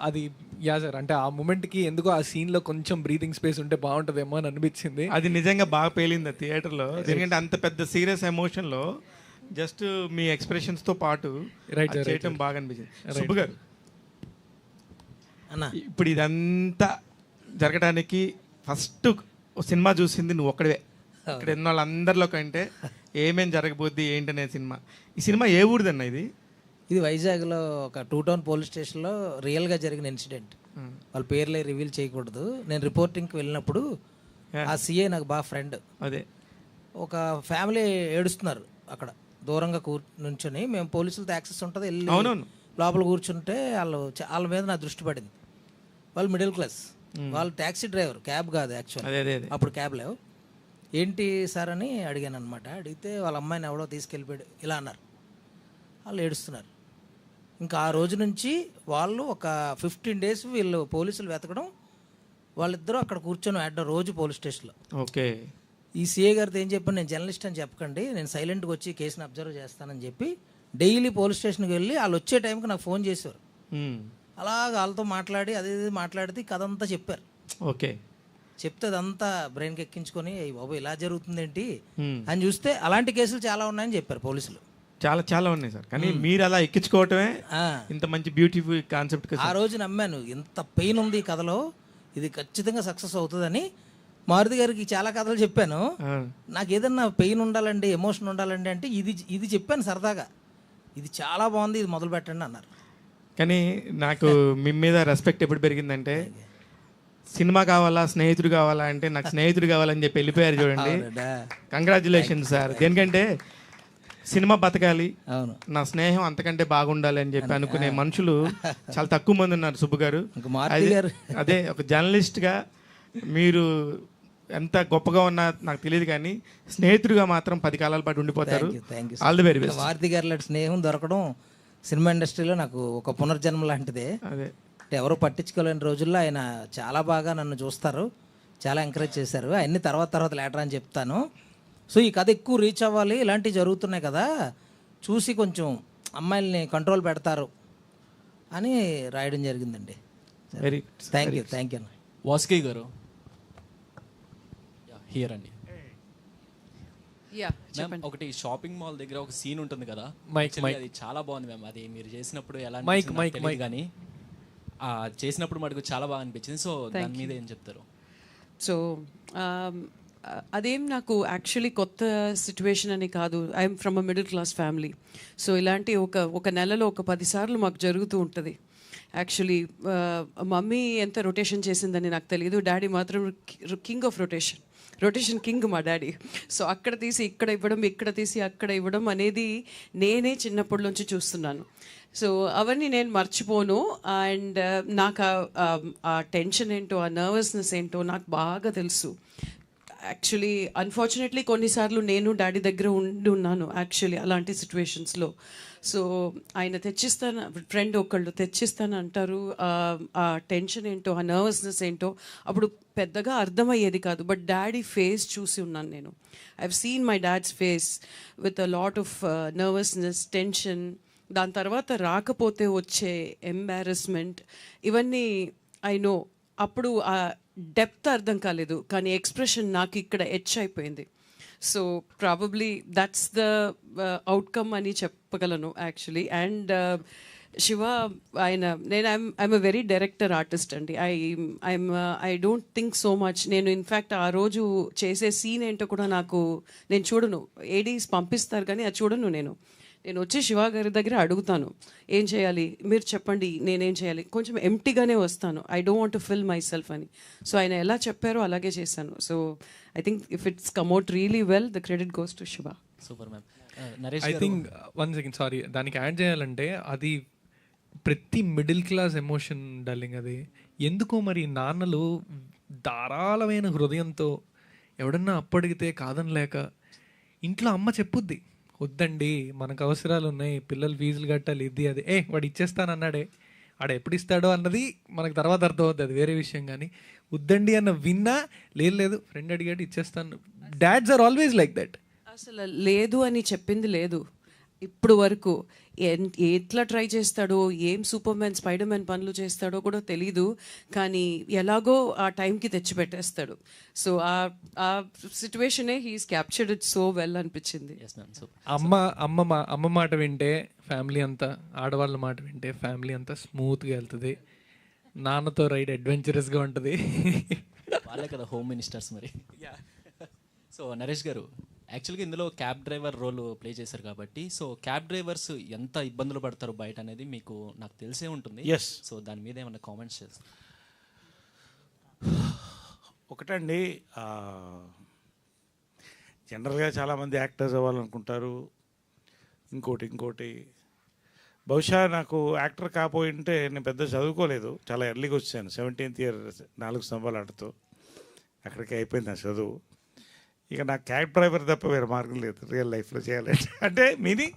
అది యా సార్, అంటే ఆ మూమెంట్కి ఎందుకో ఆ సీన్లో కొంచెం బ్రీతింగ్ స్పేస్ ఉంటే బాగుంటుందేమో అని అనిపించింది. అది నిజంగా బాగా పేలింది థియేటర్లో. ఎందుకంటే అంత పెద్ద సీరియస్ ఎమోషన్లో జస్ట్ మీ ఎక్స్ప్రెషన్స్తో పాటు Right, అది sir, చేయటం right. బాగా అనిపించింది. సుబ్బు గారు, అన్న ఇప్పుడు ఇదంతా జరగడానికి ఫస్ట్ సినిమా చూసింది నువ్వు ఒక్కడే. ఇక్కడ ఉన్న వాళ్ళందరిలో కంటే ఏమేం జరగబోద్ది ఏంటనే సినిమా. ఈ సినిమా ఏ ఊరిదన్న ఇది? ఇది వైజాగ్లో ఒక 2 టౌన్ పోలీస్ స్టేషన్లో రియల్గా జరిగిన ఇన్సిడెంట్. వాళ్ళ పేర్లే రివీల్ చేయకూడదు. నేను రిపోర్టింగ్కి వెళ్ళినప్పుడు ఆ సిఏ నాకు బాగా ఫ్రెండ్. అదే ఒక ఫ్యామిలీ ఏడుస్తున్నారు అక్కడ దూరంగా నుంచొని. మేము పోలీసులతో యాక్సెస్ ఉంటుంది, వెళ్ళి అవునవును. లోపల కూర్చుంటే వాళ్ళ మీద నా దృష్టి పడింది. వాళ్ళు మిడిల్ క్లాస్, వాళ్ళు ట్యాక్సీ డ్రైవర్, క్యాబ్ కాదు యాక్చువల్. అదే అప్పుడు క్యాబ్ లేవు. ఏంటి సార్ అని అడిగాను అనమాట. అడిగితే వాళ్ళ అమ్మాయిని ఎవడో తీసుకెళ్ళిపోయాడు ఇలా అన్నారు. వాళ్ళు ఏడుస్తున్నారు. ఇంకా ఆ రోజు నుంచి వాళ్ళు ఒక 15 days వీళ్ళు పోలీసులు వెతకడం, వాళ్ళిద్దరూ అక్కడ కూర్చొని ఆడడం రోజు పోలీస్ స్టేషన్లో. ఓకే. ఈ సిఏ గారితో ఏం చెప్పాను, నేను జర్నలిస్ట్ అని చెప్పకండి, నేను సైలెంట్గా వచ్చి కేసుని అబ్జర్వ్ చేస్తానని చెప్పి డైలీ పోలీస్ స్టేషన్కి వెళ్ళి వాళ్ళు వచ్చే టైంకి నాకు ఫోన్ చేసేవారు. అలాగ వాళ్ళతో మాట్లాడి అదే మాట్లాడితే కథ అంతా చెప్పారు. ఓకే. చెప్తే అదంతా బ్రెయిన్కి ఎక్కించుకొని బాబు ఇలా జరుగుతుందేంటి అని చూస్తే అలాంటి కేసులు చాలా ఉన్నాయని చెప్పారు పోలీసులు. చాలా చాలా ఉన్నాయి సార్, కానీ మీరు అలా ఎక్కించుకోవటమే ఇంత మంచి బ్యూటిఫుల్ కాన్సెప్ట్. ఆ రోజు నమ్మాను, ఇంత పెయిన్ ఉంది ఈ కథలో, ఇది ఖచ్చితంగా సక్సెస్ అవుతుందని. మారుతి గారికి చాలా కథలు చెప్పాను. నాకు ఏదన్నా పెయిన్ ఉండాలండి, ఎమోషన్ ఉండాలండి అంటే ఇది చెప్పాను సరదాగా. ఇది చాలా బాగుంది, ఇది మొదలు పెట్టండి అన్నారు. కానీ నాకు మీ మీద రెస్పెక్ట్ ఎప్పుడు పెరిగిందంటే, సినిమా కావాలా స్నేహితుడు కావాలా అంటే నాకు స్నేహితుడు కావాలని చెప్పి వెళ్ళిపోయారు చూడండి. Congratulations sir. దేనికంటే సినిమా బతకాలి, నా స్నేహం అంతకంటే బాగుండాలి అని చెప్పి అనుకునే మనుషులు చాలా తక్కువ మంది ఉన్నారు. సుబ్బు గారు, అదే ఒక జర్నలిస్ట్గా మీరు ఎంత గొప్పగా ఉన్నా నాకు తెలియదు, కానీ స్నేహితుడిగా మాత్రం 10 కాలాల పాటు ఉండిపోతారు. All the very best. Maruthi గారి లాంటి స్నేహం దొరకడం సినిమా ఇండస్ట్రీలో నాకు ఒక పునర్జన్మ లాంటిదే. అదే ఎవరు పట్టించుకోలేని రోజుల్లో ఆయన చాలా బాగా నన్ను చూస్తారు, చాలా ఎంకరేజ్ చేశారు. అవన్నీ తర్వాత లేటర్ అని చెప్తాను. సో ఈ కథ ఎక్కువ రీచ్ అవ్వాలి, ఇలాంటివి జరుగుతున్నాయి కదా, చూసి కొంచెం అమ్మాయిల్ని కంట్రోల్ పెడతారు అని రాయడం జరిగిందండి. వెరీ థ్యాంక్ యూ అన్న. వాసుకి గారు హియర్ అండి. మ్యామ్, ఒకటి షాపింగ్ మాల్ దగ్గర ఒక సీన్ ఉంటుంది కదా, అది చాలా బాగుంది మ్యామ్. అది మీరు చేసినప్పుడు ఎలా అనిపించింది కానీ చేసినప్పుడు మటుకు చాలా బాగా అనిపించింది. సో దాని మీద ఏం చెప్తారు? సో అదేం నాకు యాక్చువల్లీ కొత్త సిచ్యువేషన్ అని కాదు. I'm from a middle class family. So ఇలాంటి ఒక నెలలో ఒక 10 సార్లు మాకు జరుగుతూ ఉంటుంది. యాక్చువల్లీ మమ్మీ ఎంత రొటేషన్ చేసిందని నాకు తెలియదు, డాడీ మాత్రం కింగ్ ఆఫ్ రొటేషన్ కింగ్ మా డాడీ. సో అక్కడ తీసి ఇక్కడ ఇవ్వడం, ఇక్కడ తీసి అక్కడ ఇవ్వడం అనేది నేనే చిన్నప్పటి నుంచి చూస్తున్నాను. సో అవన్నీ నేను మర్చిపోను. అండ్ నాకు ఆ టెన్షన్ ఏంటో, ఆ నర్వస్నెస్ ఏంటో నాకు బాగా తెలుసు. యాక్చువల్లీ అన్ఫార్చునేట్లీ కొన్నిసార్లు నేను డాడీ దగ్గర ఉండి ఉన్నాను యాక్చువల్లీ అలాంటి సిచ్యువేషన్స్లో. సో ఆయన తెచ్చిస్తాను, ఫ్రెండ్ ఒకళ్ళు తెచ్చిస్తాను అంటారు. ఆ టెన్షన్ ఏంటో, ఆ నర్వస్నెస్ ఏంటో అప్పుడు పెద్దగా అర్థమయ్యేది కాదు. బట్ డాడీ ఫేస్ చూసి ఉన్నాను నేను. I have seen my dad's face with a lot of nervousness, tension, దాని తర్వాత రాకపోతే వచ్చే ఎంబారస్మెంట్, ఇవన్నీ ఐ నో. అప్పుడు ఆ డెప్త్ అర్థం కాలేదు, కానీ ఎక్స్ప్రెషన్ నాకు ఇక్కడ ఎచ్ అయిపోయింది. So probably that's the outcome అని చెప్పగలను యాక్చువల్లీ. అండ్ శివ నేను I'm a very director artist అండి. I don't think so much. నేను ఇన్ఫ్యాక్ట్ ఆ రోజు చేసే సీన్ ఏంటో కూడా నేను చూడను. ఏడీస్ పంపిస్తారు కానీ అది చూడను. నేను వచ్చి శివ గారి దగ్గర అడుగుతాను, ఏం చేయాలి మీరు చెప్పండి, నేనేం చేయాలి. కొంచెం ఎంప్టీగానే వస్తాను, I don't want to fill my self అని. సో ఆయన ఎలా చెప్పారో అలాగే చేశాను. So I think if it's come out really well, the credit goes to Shiva. Super ma'am. Naresh I think 1 second, sorry, దానికి యాడ్ చేయాలంటే అది ప్రతి మిడిల్ క్లాస్ ఎమోషన్ డార్లింగ్. అది ఎందుకో మరి నాన్నలు ధారాళమైన హృదయంతో ఎవడన్నా అప్పడిగితే కాదనలేక, ఇంట్లో అమ్మ చెప్పుద్ది, వద్దండి మనకు అవసరాలు ఉన్నాయి, పిల్లలు ఫీజులు కట్టాలి, ఇది అది, వాడు ఇచ్చేస్తానన్నాడే, ఆడ ఎప్పుడు ఇస్తాడో అన్నది మనకు తర్వాత అర్థమవుతుంది, అది వేరే విషయం. కానీ వద్దండి అన్న విన్నా, లేదు ఫ్రెండ్ అడిగాడు ఇచ్చేస్తాను. Dads are always like that. అసలు లేదు అని చెప్పింది లేదు ఇప్పుడు వరకు. ఎట్లా ట్రై చేస్తాడో, ఏం సూపర్ మ్యాన్ స్పైడర్ మ్యాన్ పనులు చేస్తాడో కూడా తెలీదు, కానీ ఎలాగో ఆ టైంకి తెచ్చిపెట్టేస్తాడు. సో ఆ సిచ్యువేషనే he's captured it so well అనిపించింది. అమ్మ మాట వింటే ఫ్యామిలీ అంతా, ఆడవాళ్ళ మాట వింటే ఫ్యామిలీ అంతా స్మూత్గా వెళ్తుంది. నాన్నతో రైడ్ అడ్వెంచరస్గా ఉంటుంది. వాళ్ళే కదా హోమ్ మినిస్టర్స్ మరి. సో నరేష్ గారు, యాక్చువల్గా ఇందులో క్యాబ్ డ్రైవర్ రోల్ ప్లే చేశారు కాబట్టి, సో క్యాబ్ డ్రైవర్స్ ఎంత ఇబ్బందులు పడతారు బయట అనేది నాకు తెలిసే ఉంటుంది. సో దాని మీద ఏమైనా కామెంట్స్ చేస్తారు? ఒకటండి, జనరల్గా చాలామంది యాక్టర్స్ అవ్వాలనుకుంటారు. ఇంకోటి బహుశా నాకు యాక్టర్ కాపోయి ఉంటే, నేను పెద్ద చదువుకోలేదు, చాలా ఎర్లీగా వచ్చాను. 17th ఇయర్ 4 స్తంభాల ఆటతో అక్కడికి అయిపోయింది నా చదువు. ఇక నాకు క్యాబ్ డ్రైవర్ తప్ప వేరే మార్గం లేదు రియల్ లైఫ్లో చేయాలంటే. అంటే మీనింగ్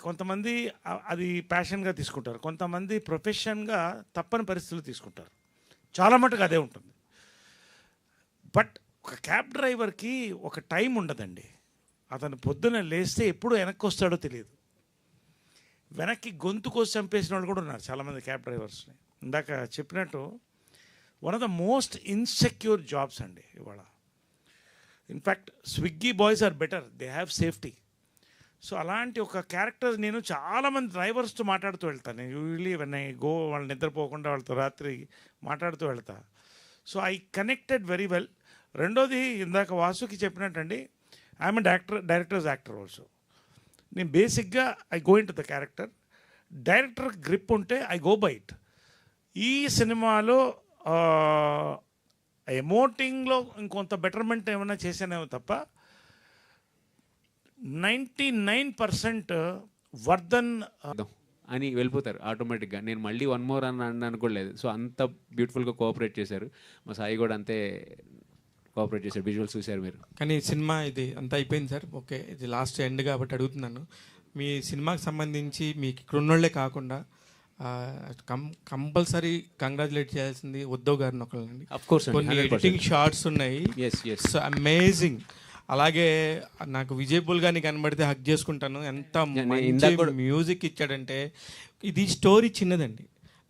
కొంతమంది అది ప్యాషన్గా తీసుకుంటారు, కొంతమంది ప్రొఫెషన్గా తప్పని పరిస్థితులు తీసుకుంటారు. చాలా మటుకు అదే ఉంటుంది. బట్ ఒక క్యాబ్ డ్రైవర్కి ఒక టైం ఉండదండి. అతను పొద్దున లేస్తే ఎప్పుడు వెనక్కి వస్తాడో తెలియదు. వెనక్కి గొంతు కోసి చంపేసిన వాళ్ళు కూడా ఉన్నారు చాలామంది క్యాబ్ డ్రైవర్స్ని. ఇందాక చెప్పినట్టు one of the most insecure jobs అండి ఇవాళ. In fact Swiggy boys are better, they have safety. So అలాంటి ఒక క్యారెక్టర్ నేను చాలామంది డ్రైవర్స్తో మాట్లాడుతూ వెళ్తాను. నేను యూజువలీ వెన్ ఐ గో, వాళ్ళు నిద్రపోకుండా వాళ్ళతో రాత్రి మాట్లాడుతూ వెళ్తా. So I connected very well. రెండోది, ఇందాక వాసుకి చెప్పినట్టండి, ఐఎమ్ డైరెక్టర్స్ యాక్టర్ ఆల్సో. నేను బేసిక్గా I go in to the character. Director grip ఉంటే ఐ గో బై ఇట్. ఈ సినిమాలో ఎమోటింగ్లో ఇంకొంత బెటర్మెంట్ ఏమైనా చేసానేమో తప్ప 99% వర్ధన్ అని వెళ్ళిపోతారు ఆటోమేటిక్గా. నేను మళ్ళీ 1 more అని అనుకోలేదు. సో అంత బ్యూటిఫుల్గా కోఆపరేట్ చేశారు. మా సాయి కూడా అంతే కోఆపరేట్ చేశారు. విజువల్స్ చూశారు మీరు. కానీ సినిమా ఇది అంతా అయిపోయింది సార్. ఓకే, ఇది లాస్ట్ ఎండ్ కాబట్టి అడుగుతున్నాను, మీ సినిమాకి సంబంధించి మీకు ఇక్కడ ఉన్నోళ్ళే కాకుండా కంపల్సరీ కంగ్రాచులేట్ చేయాల్సింది ఉద్ధవ్ గారిని ఒకళ్ళండి. కొన్ని ఎడిటింగ్ షార్ట్స్ ఉన్నాయి, అమేజింగ్. అలాగే నాకు విజయ్ బుల్ గారిని కనబడితే హక్ చేసుకుంటాను. ఎంత మంచి మ్యూజిక్ ఇచ్చాడంటే. ఇది స్టోరీ చిన్నదండి,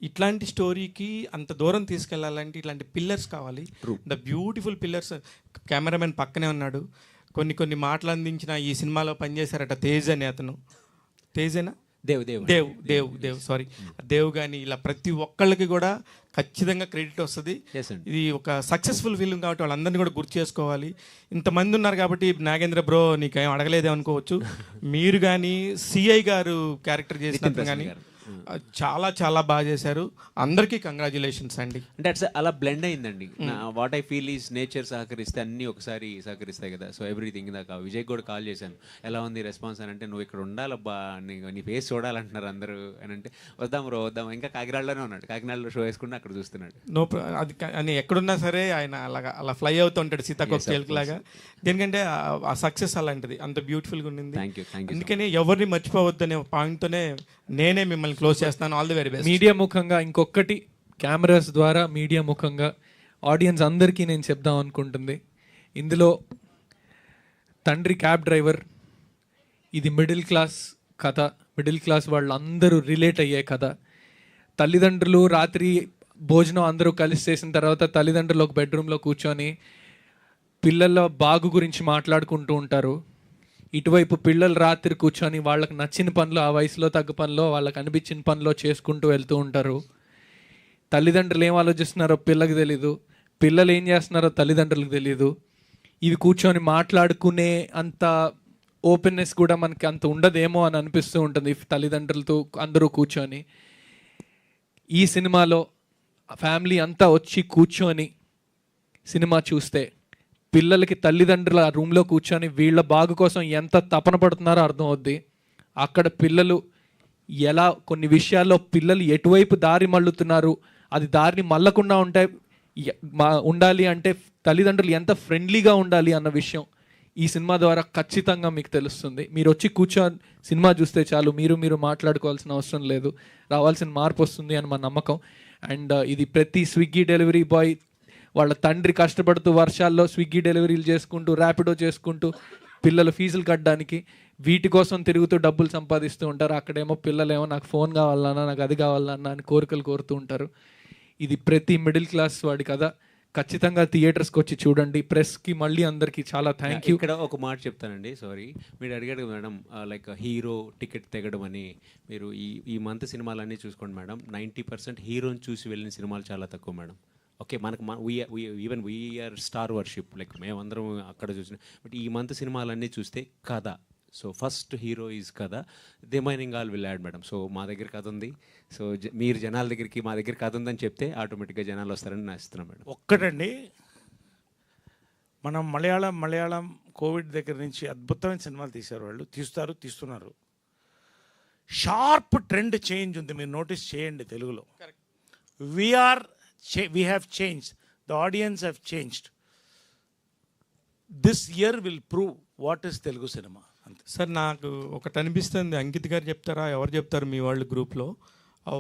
ఇట్లాంటి స్టోరీకి అంత దూరం తీసుకెళ్లాలంటే ఇట్లాంటి పిల్లర్స్ కావాలి. The beautiful pillars. కెమెరామెన్ పక్కనే ఉన్నాడు. కొన్ని మాటలు అందించిన ఈ సినిమాలో పనిచేశారట తేజ్ అని అతను. తేజేనా? దేవ్ సారీ, దేవ్ కానీ ఇలా ప్రతి ఒక్కళ్ళకి కూడా ఖచ్చితంగా క్రెడిట్ వస్తుంది. ఇది ఒక సక్సెస్ఫుల్ ఫిల్మ్ కాబట్టి వాళ్ళందరినీ కూడా గుర్తు చేసుకోవాలి. ఇంతమంది ఉన్నారు కాబట్టి నాగేంద్ర బ్రో నీకేం అడగలేదే అనుకోవచ్చు. మీరు కానీ సిఐ గారు క్యారెక్టర్ చేసినంత కానీ చాలా చాలా బాగా చేశారు. అందరికీ కంగ్రాచులేషన్స్ అండి. అంటే అలా బ్లెండ్ అయిందండి. What I feel is nature సహకరిస్తే అన్నీ ఒకసారి సహకరిస్తాయి కదా. So everything. దాకా విజయ్ కూడా కాల్ చేశాను, ఎలా ఉంది రెస్పాన్స్ అని. అంటే నువ్వు ఇక్కడ ఉండాలబ్బా, నీ ఫేస్ చూడాలంటున్నారు అందరూ అని. అంటే వద్దాం వద్దాం. ఇంకా కాకినాడలోనే ఉన్నాడు, కాకినాడలో షో వేసుకుంటే అక్కడ చూస్తున్నాడు. అది అని ఎక్కడున్నా సరే ఆయన అలా ఫ్లై అవుతూ ఉంటాడు సీతాకోక లాగా. ఎందుకంటే ఆ సక్సెస్ అలాంటిది, అంత బ్యూటిఫుల్గా ఉండింది. అందుకని ఎవరిని మర్చిపోవద్దనే పాయింట్తోనే నేనే మిమ్మల్ని క్లోజ్ చేస్తాను. All the very best. Media ముఖంగా ఇంకొకటి, కెమెరాస్ ద్వారా మీడియా ముఖంగా ఆడియన్స్ అందరికీ నేను చెప్దాం అనుకుంటుంది, ఇందులో తండ్రి క్యాబ్ డ్రైవర్, ఇది మిడిల్ క్లాస్ కథ, మిడిల్ క్లాస్ వాళ్ళు అందరూ రిలేట్ అయ్యే కథ. తల్లిదండ్రులు రాత్రి భోజనం అందరూ కలిసి చేసిన తర్వాత తల్లిదండ్రులు ఒక బెడ్రూమ్లో కూర్చొని పిల్లల బాగు గురించి మాట్లాడుకుంటూ ఉంటారు. ఇటువైపు పిల్లలు రాత్రి కూర్చొని వాళ్ళకి నచ్చిన పనులు, ఆ వయసులో తగ్గ పనులు, వాళ్ళకి అనిపించిన పనులు చేసుకుంటూ వెళ్తూ ఉంటారు. తల్లిదండ్రులు ఏం ఆలోచిస్తున్నారో పిల్లకి తెలీదు, పిల్లలు ఏం చేస్తున్నారో తల్లిదండ్రులకు తెలీదు. ఇవి కూర్చొని మాట్లాడుకునే అంత ఓపెన్నెస్ కూడా మనకి అంత ఉండదేమో అని అనిపిస్తూ ఉంటుంది తల్లిదండ్రులతో అందరూ కూర్చొని. ఈ సినిమాలో ఫ్యామిలీ అంతా వచ్చి కూర్చొని సినిమా చూస్తే పిల్లలకి తల్లిదండ్రులు ఆ రూమ్లో కూర్చొని వీళ్ళ బాగు కోసం ఎంత తపన పడుతున్నారో అర్థమవుద్ది. అక్కడ పిల్లలు ఎలా కొన్ని విషయాల్లో పిల్లలు ఎటువైపు దారి మళ్ళుతున్నారు, అది దారిని మళ్ళకుండా ఉండాలి అంటే తల్లిదండ్రులు ఎంత ఫ్రెండ్లీగా ఉండాలి అన్న విషయం ఈ సినిమా ద్వారా ఖచ్చితంగా మీకు తెలుస్తుంది. మీరు వచ్చి కూర్చొని సినిమా చూస్తే చాలు, మీరు మాట్లాడుకోవాల్సిన అవసరం లేదు, రావాల్సిన మార్పు వస్తుంది అని మా నమ్మకం. అండ్ ఇది ప్రతి స్విగ్గీ డెలివరీ బాయ్ వాళ్ళ తండ్రి కష్టపడుతూ వర్షాల్లో స్విగ్గీ డెలివరీలు చేసుకుంటూ ర్యాపిడో చేసుకుంటూ పిల్లల ఫీజులు కట్టడానికి వీటి కోసం తిరుగుతూ డబ్బులు సంపాదిస్తూ ఉంటారు. అక్కడేమో పిల్లలేమో నాకు ఫోన్ కావాలన్నా, నాకు అది కావాలన్నా అని కోరికలు కోరుతూ ఉంటారు. ఇది ప్రతి మిడిల్ క్లాస్ వాడి కదా. ఖచ్చితంగా థియేటర్స్కి వచ్చి చూడండి. ప్రెస్కి మళ్ళీ అందరికీ చాలా థ్యాంక్ యూ. ఇక్కడ ఒక మాట చెప్తానండి, సారీ. మీరు అడిగాడు మేడం లైక్ హీరో టికెట్ తెగడం అని. మీరు ఈ మంత్ సినిమాలన్నీ చూసుకోండి మేడం, 90% హీరోని చూసి వెళ్ళిన సినిమాలు చాలా తక్కువ మేడం. ఓకే, మనకు even we're star worship, like మేమందరం అక్కడ చూసిన. బట్ ఈ మంత్ సినిమాలన్నీ చూస్తే కథ. సో ఫస్ట్ హీరో ఈజ్ కథ, remaining all will add madam. So మా దగ్గర కథ ఉంది, సో మీరు జనాల దగ్గరికి మా దగ్గర కథ ఉందని చెప్తే ఆటోమేటిక్గా జనాలు వస్తారని నేను ఆశిస్తున్నాను మేడం. ఒక్కటండి, మనం మలయాళం కోవిడ్ దగ్గర నుంచి అద్భుతమైన సినిమాలు తీశారు వాళ్ళు, తీస్తున్నారు. షార్ప్ ట్రెండ్ చేంజ్ ఉంది, మీరు నోటీస్ చేయండి. తెలుగులో we have changed, the audience have changed. This year will prove what is Telugu cinema. Sir నాకు ఒకటి అనిపిస్తుంది, అంకిత్ గారు చెప్తారా ఎవరు చెప్తారు మీ వాళ్ళు గ్రూప్లో,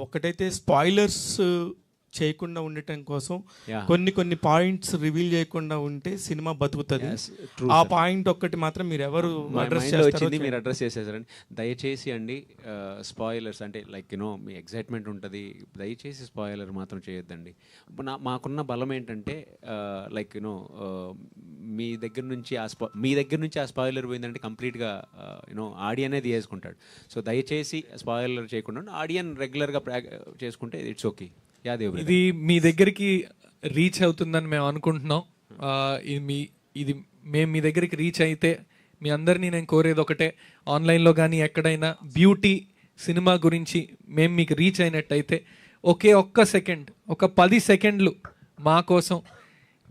ఒకటైతే స్పాయిలర్స్ చేయకుండా ఉండటం కోసం కొన్ని పాయింట్స్ రివీల్ చేయకుండా ఉంటే సినిమా బతుకుతుంది. ఆ పాయింట్ ఒక్కటి మాత్రం మీరు ఎవరు మీరు అడ్రస్ చేసేసారండి. దయచేసి అండి స్పాయిలర్స్ అంటే లైక్ మీ ఎగ్జైట్మెంట్ ఉంటుంది, దయచేసి స్పాయిలర్ మాత్రం చేయొద్దండి. మాకున్న బలం ఏంటంటే లైక్ మీ దగ్గర నుంచి ఆ స్పాయిలర్ పోయిందంటే కంప్లీట్గా ఆడియనే తీసుకుంటాడు. సో దయచేసి స్పాయిలర్ చేయకుండా ఆడియన్ రెగ్యులర్గా చేసుకుంటే ఇట్స్ ఓకే. ఇది మీ దగ్గరికి రీచ్ అవుతుందని మేము అనుకుంటున్నాం. ఇది మేము మీ దగ్గరికి రీచ్ అయితే మీ అందరినీ నేను కోరేది ఒకటే, ఆన్లైన్లో కానీ ఎక్కడైనా బ్యూటీ సినిమా గురించి మేము మీకు రీచ్ అయినట్టయితే ఒక్క సెకండ్, ఒక 10 సెకండ్లు మా కోసం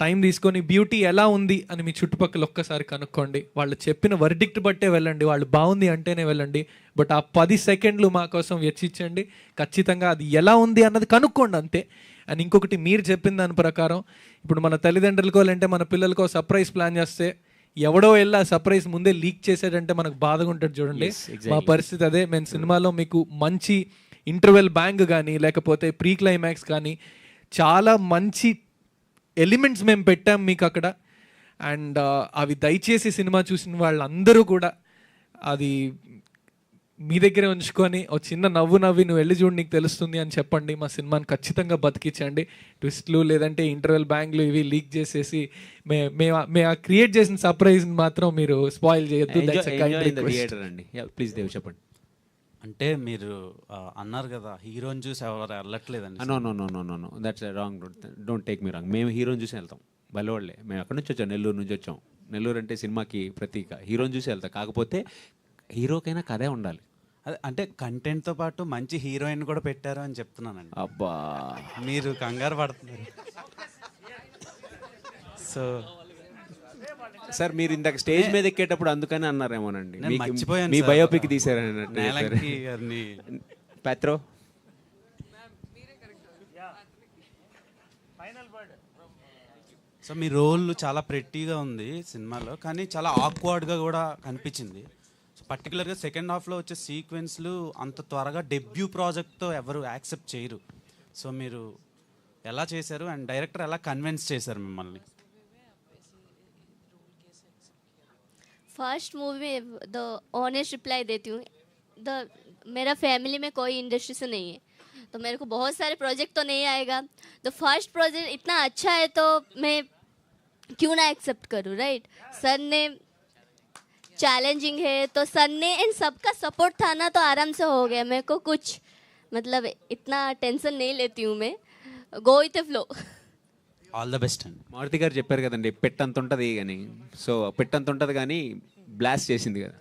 టైం తీసుకొని బ్యూటీ ఎలా ఉంది అని మీ చుట్టుపక్కల ఒక్కసారి కనుక్కోండి. వాళ్ళు చెప్పిన వర్డిక్ట్ బట్టే వెళ్ళండి, వాళ్ళు బాగుంది అంటేనే వెళ్ళండి. బట్ ఆ 10 సెకండ్లు మా కోసం వెచ్చించండి. ఖచ్చితంగా అది ఎలా ఉంది అన్నది కనుక్కోండి అంతే. అండ్ ఇంకొకటి, మీరు చెప్పిన దాని ప్రకారం ఇప్పుడు మన తల్లిదండ్రులకో లేదంటే మన పిల్లలకో సర్ప్రైజ్ ప్లాన్ చేస్తే ఎవడో వెళ్ళి ఆ సర్ప్రైజ్ ముందే లీక్ చేసాడంటే మనకు బాధగా ఉంటుంది చూడండి. మా పరిస్థితి అదే. మేము సినిమాలో మీకు మంచి ఇంటర్వెల్ బ్యాంగ్ కానీ లేకపోతే ప్రీ క్లైమాక్స్ కానీ చాలా మంచి ఎలిమెంట్స్ మేము పెట్టాం మీకు అక్కడ. అండ్ అవి దయచేసి సినిమా చూసిన వాళ్ళందరూ కూడా అది మీ దగ్గరే ఉంచుకొని ఒక చిన్న నవ్వి నువ్వు వెళ్ళి చూడు నీకు తెలుస్తుంది అని చెప్పండి. మా సినిమాని ఖచ్చితంగా బతికించండి. ట్విస్ట్లు లేదంటే ఇంటర్వెల్ బ్యాంగ్లు ఇవి లీక్ చేసేసి మేము క్రియేట్ చేసిన సర్ప్రైజ్ని మాత్రం మీరు స్పాయిల్ చేయొద్దు. ప్లీజ్ దేవ్ చెప్పండి. అంటే మీరు అన్నారు కదా హీరోని చూసి ఎవరు వెళ్ళట్లేదండి. No that's wrong, don't take me wrong. మేము హీరోని చూసి వెళ్తాం, బల్లవాళ్ళే. మేము ఎక్కడి నుంచి వచ్చాం, నెల్లూరు నుంచి వచ్చాం. నెల్లూరు అంటే సినిమాకి ప్రతీక, హీరోని చూసి వెళ్తాం. కాకపోతే హీరోకైనా కథే ఉండాలి. అదే అంటే కంటెంట్తో పాటు మంచి హీరోయిన్ కూడా పెట్టారు అని చెప్తున్నానండి. అబ్బా మీరు కంగారు పడుతున్నారు. సో సార్ మీరు ఇందాక స్టేజ్ మీద ఎక్కేటప్పుడు అందుకని అన్నారేమోనండి, మర్చిపోయాను. మీ బయోపిక్ తీసారని పాత్రో. సో మీ రోల్ చాలా ప్రెట్టీగా ఉంది సినిమాలో, కానీ చాలా ఆక్వర్డ్గా కూడా కనిపించింది. సో పర్టికులర్గా సెకండ్ హాఫ్లో వచ్చే సీక్వెన్స్లు అంత త్వరగా డెబ్యూ ప్రాజెక్ట్తో ఎవరు యాక్సెప్ట్ చేయరు. సో మీరు ఎలా చేశారు అండ్ డైరెక్టర్ ఎలా కన్విన్స్ చేశారు మిమ్మల్ని? फर्स्ट मूवी में द ऑनेस्ट रिप्लाई देती हूँ. द मेरा फैमिली में कोई इंडस्ट्री से नहीं है, तो मेरे को बहुत सारे प्रोजेक्ट तो नहीं आएगा। तो फर्स्ट प्रोजेक्ट इतना अच्छा है तो मैं क्यों ना एक्सेप्ट करूँ, राइट। सर ने चैलेंजिंग है तो सर ने इन सबका सपोर्ट था ना, तो आराम से हो गया। मेरे को कुछ मतलब इतना टेंशन नहीं लेती हूँ मैं, go with the flow. All the best అండి. మారుతి గారు చెప్పారు కదండి, పెట్టంత ఉంటుంది కానీ, సో పెట్టంత ఉంటుంది కానీ బ్లాస్ట్ చేసింది కదా.